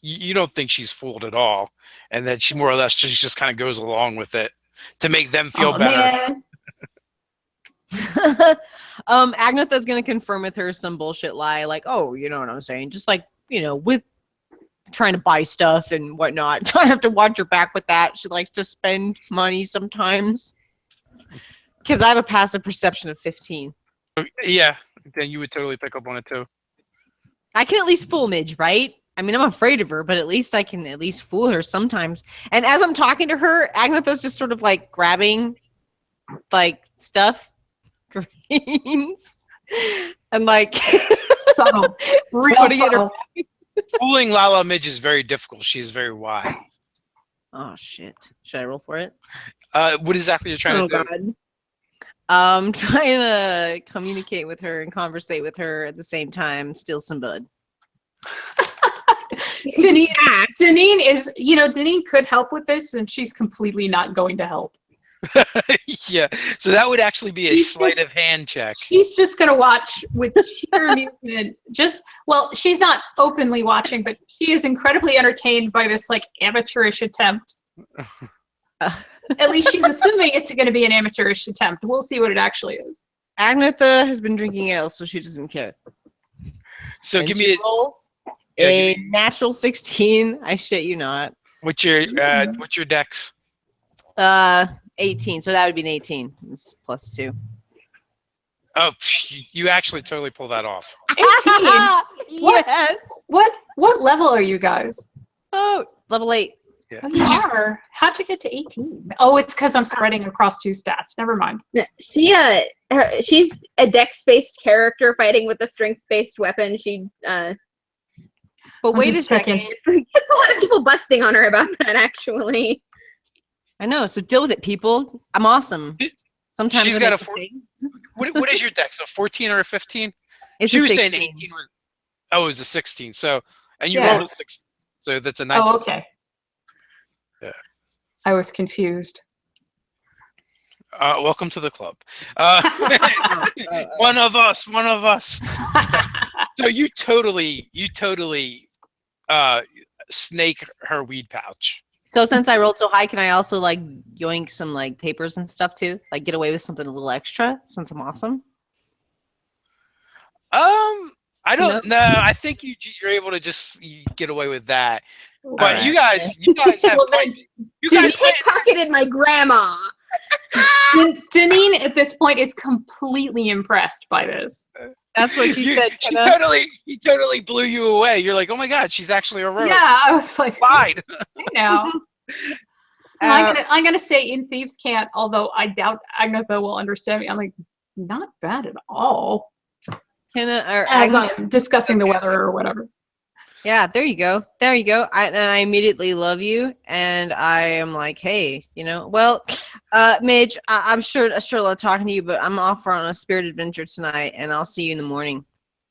fooled at all, and that she more or less just kind of goes along with it to make them feel better. Agnetha's gonna confirm with her some bullshit lie, like, oh, you know what I'm saying? Just like, with trying to buy stuff and whatnot. I have to watch her back with that. She likes to spend money sometimes. Because I have a passive perception of 15. Yeah, then you would totally pick up on it too. I can at least fool Midge, right? I mean, I'm afraid of her, but at least I can at least fool her sometimes. And as I'm talking to her, Agnetha's just sort of like grabbing like stuff, greens, and like Subtle. Real putting it subtle. Fooling Lala Midge is very difficult. She's very wise. Oh shit! Should I roll for it? What exactly you're trying to do? God. Trying to communicate with her and conversate with her at the same time, steal some bud. Deneen is, Deneen could help with this, and she's completely not going to help. Yeah, so that would actually be a sleight of hand check. She's just going to watch with sheer amusement. She's not openly watching, but she is incredibly entertained by this like amateurish attempt. At least she's assuming it's going to be an amateurish attempt. We'll see what it actually is. Agnetha has been drinking ale, so she doesn't care. So And give she me rolls a natural 16. I shit you not. what's your dex? 18. So that would be an 18. It's plus 2. Oh, you actually totally pull that off. 18. Yes. What level are you guys? Oh, level 8. Yeah. Oh, you are. How'd you get to 18? Oh, it's because I'm spreading across 2 stats. Never mind. She's a dex-based character fighting with a strength-based weapon. But wait a just second. checking. It's a lot of people busting on her about that, actually. I know. So deal with it, people. I'm awesome. Sometimes She's I got make a four- mistakes. What is your dex? A 14 or a 15? It's She a was saying 16. 18. Oh, it was a 16. So, and you Yeah. rolled a 16. So that's a 19. Oh, okay. Yeah. I was confused. Welcome to the club. One of us. So you totally snake her weed pouch. So since I rolled so high, can I also like yoink some like papers and stuff too? Like get away with something a little extra since I'm awesome? I don't know. I think you're able to just get away with that. But Alright. you guys have Well, then, you guys Pickpocketed my grandma. Deneen at this point is completely impressed by this. That's what she said. She Kenna. totally blew you away. You're like, oh my god, she's actually a rogue. Yeah, I was like, Fine. I know. I'm gonna say in Thieves Can't, although I doubt Agnetha will understand me. I'm like, not bad at all. Kenna, or As I'm discussing the weather or whatever. Yeah, there you go. There you go. And I immediately love you, and I am like, hey, well, Midge, I'm sure love talking to you, but I'm off on a spirit adventure tonight, and I'll see you in the morning,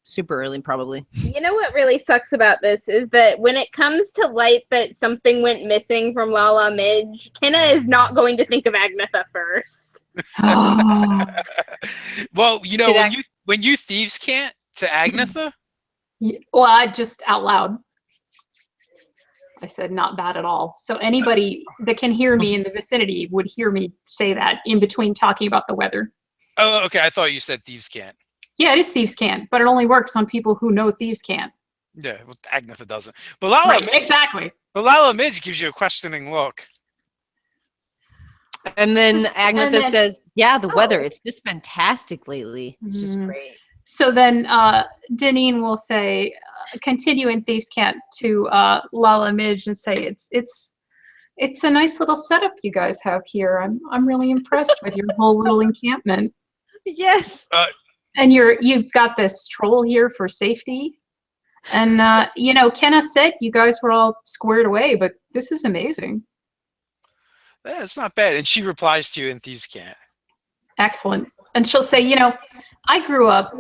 super early, probably. You know what really sucks about this is that when it comes to light that something went missing from Lala Midge, Kenna is not going to think of Agnetha first. Well, when you thieves can't to Agnetha. Well, I just out loud. I said not bad at all. So anybody that can hear me in the vicinity would hear me say that in between talking about the weather. Oh, okay. I thought you said thieves can't. Yeah, it is Thieves Can't, but it only works on people who know Thieves Can't. Yeah, well, Agnetha doesn't. But Lala Midge, exactly. But Lala Midge gives you a questioning look. And then Agnetha says, yeah, the weather, it's just fantastic lately. It's just great. So then Deneen will say, continue in Thieves Can't to Lala Midge and say, it's a nice little setup you guys have here. I'm really impressed with your whole little encampment. Yes. And you've got this troll here for safety. And Kenna said you guys were all squared away, but this is amazing. Yeah, it's not bad. And she replies to you in Thieves Can't. Excellent. And she'll say, I grew up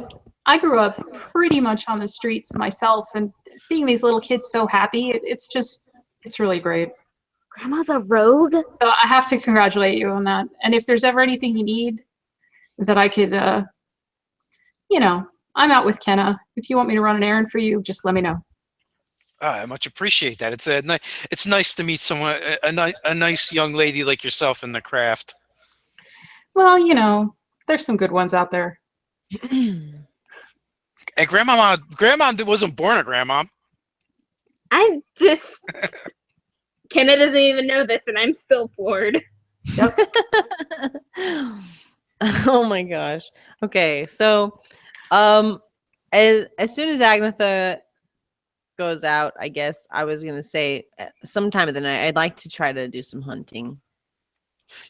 pretty much on the streets myself, and seeing these little kids so happy, it's really great. Grandma's a rogue? So I have to congratulate you on that. And if there's ever anything you need that I could, I'm out with Kenna. If you want me to run an errand for you, just let me know. I much appreciate that. It's nice to meet someone, a nice young lady like yourself in the craft. Well, there's some good ones out there. And Grandma wasn't born a grandma. I'm just... Kenna doesn't even know this, and I'm still floored. Yep. Oh my gosh. Okay, so as soon as Agnetha goes out, I guess I was gonna say sometime of the night I'd like to try to do some hunting.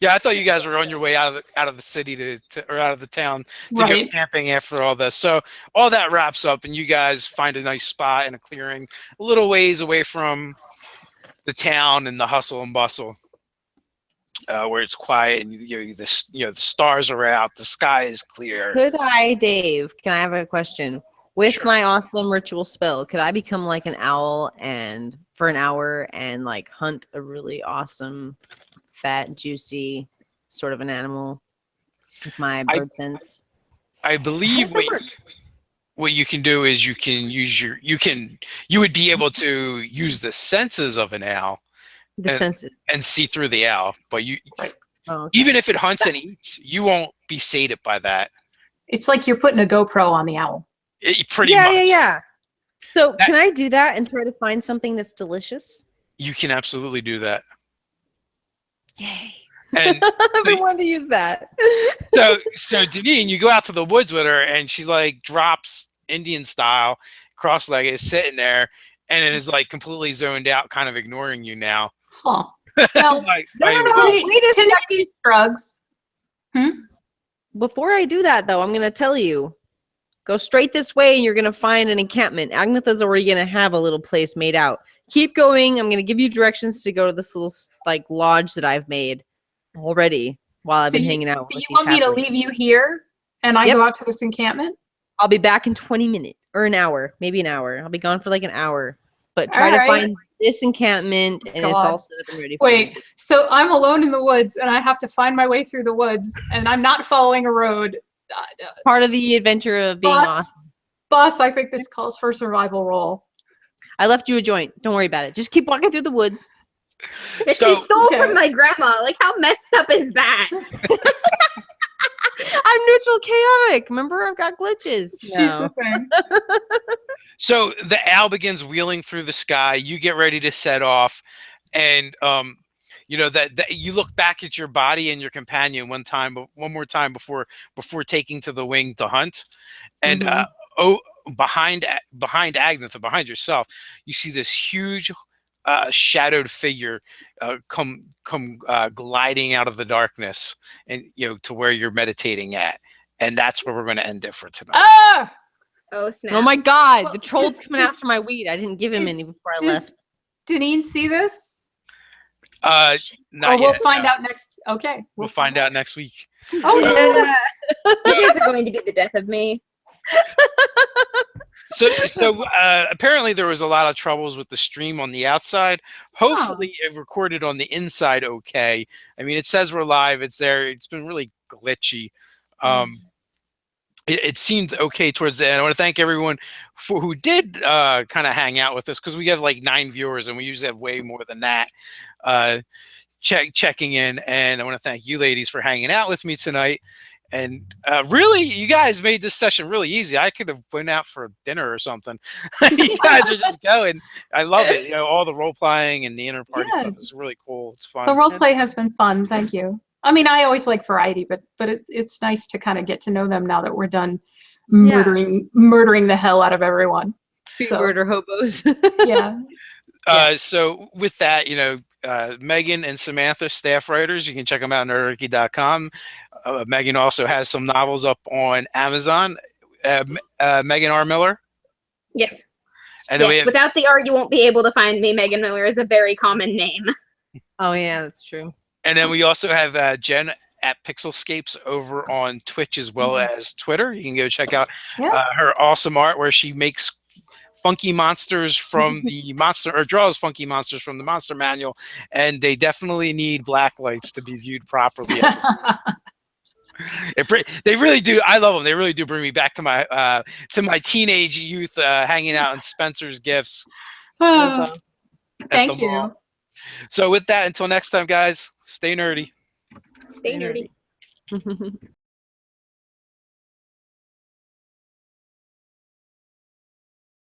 Yeah, I thought you guys were on your way out of the city or out of the town to go camping after all this. So all that wraps up, and you guys find a nice spot in a clearing, a little ways away from the town and the hustle and bustle, where it's quiet and the stars are out, the sky is clear. Dave? Can I have a question? With my awesome ritual spell, could I become like an owl and for an hour and like hunt a really awesome, fat, juicy sort of an animal with my bird sense? I believe what you can do is you would be able to use the senses of an owl and see through the owl, but even if it hunts and eats, you won't be sated by that. It's like you're putting a GoPro on the owl. Pretty much. Yeah. So can I do that and try to find something that's delicious? You can absolutely do that. Yay. And I've been wanting to use that. so Deneen, you go out to the woods with her, and she like drops Indian style, cross-legged, is sitting there, and it is like completely zoned out, kind of ignoring you now. Huh. Well, wait a second. Drugs. Before I do that, though, I'm going to tell you. Go straight this way, and you're going to find an encampment. Agnetha's already going to have a little place made out. Keep going. I'm going to give you directions to go to this little lodge that I've made already while I've been hanging out. So you want me to leave you here, and I go out to this encampment? I'll be back in 20 minutes or an hour, maybe an hour. I'll be gone for like an hour. But try to find this encampment, and it's all set up and ready for you. So I'm alone in the woods, and I have to find my way through the woods, and I'm not following a road. Part of the adventure of being awesome. Boss, I think this calls for a survival roll. I left you a joint. Don't worry about it. Just keep walking through the woods. She stole from my grandma. Like, how messed up is that? I'm neutral chaotic. Remember, I've got glitches. No. So the owl begins wheeling through the sky. You get ready to set off, and you know, that you look back at your body and your companion one more time before taking to the wing to hunt, and oh, behind Agnetha, behind yourself, you see this huge shadowed figure come gliding out of the darkness, and to where you're meditating at, and that's where we're going to end it for tonight. Ah! Oh snap! Oh my god, Well, the troll's coming does- after my weed. I didn't give him any before I Does left. Deneen see this? Not we'll yet, find no. out next. Okay, We'll find out next week. Oh no! You guys are going to be the death of me. So apparently there was a lot of troubles with the stream on the outside. Hopefully it recorded on the inside okay. I mean, it says we're live. It's there. It's been really glitchy. It seemed okay towards the end. I want to thank everyone who did kind of hang out with us, because we have like 9 viewers and we usually have way more than that checking in. And I want to thank you ladies for hanging out with me tonight. And really, you guys made this session really easy. I could have went out for dinner or something. You guys are just going. I love it. All the role playing and the inner party stuff is really cool. It's fun. The role play has been fun. Thank you. I mean, I always like variety, but it's nice to kind of get to know them now that we're done murdering the hell out of everyone. Two murder hobos. Yeah. So with that, Megan and Samantha, staff writers, you can check them out on nerdarchy.com. Megan also has some novels up on Amazon. Megan R. Miller. Yes. And then we have, without the R, you won't be able to find me. Megan Miller is a very common name. Oh yeah, that's true. And then we also have Jen at Pixelscapes over on Twitch as well as Twitter. You can go check out her awesome art where she makes funky monsters from the draws funky monsters from the monster manual, and they definitely need black lights to be viewed properly. They really do. I love them. They really do bring me back to my teenage youth, hanging out in Spencer's Gifts. Thank you. So with that, until next time, guys, stay nerdy. Stay nerdy.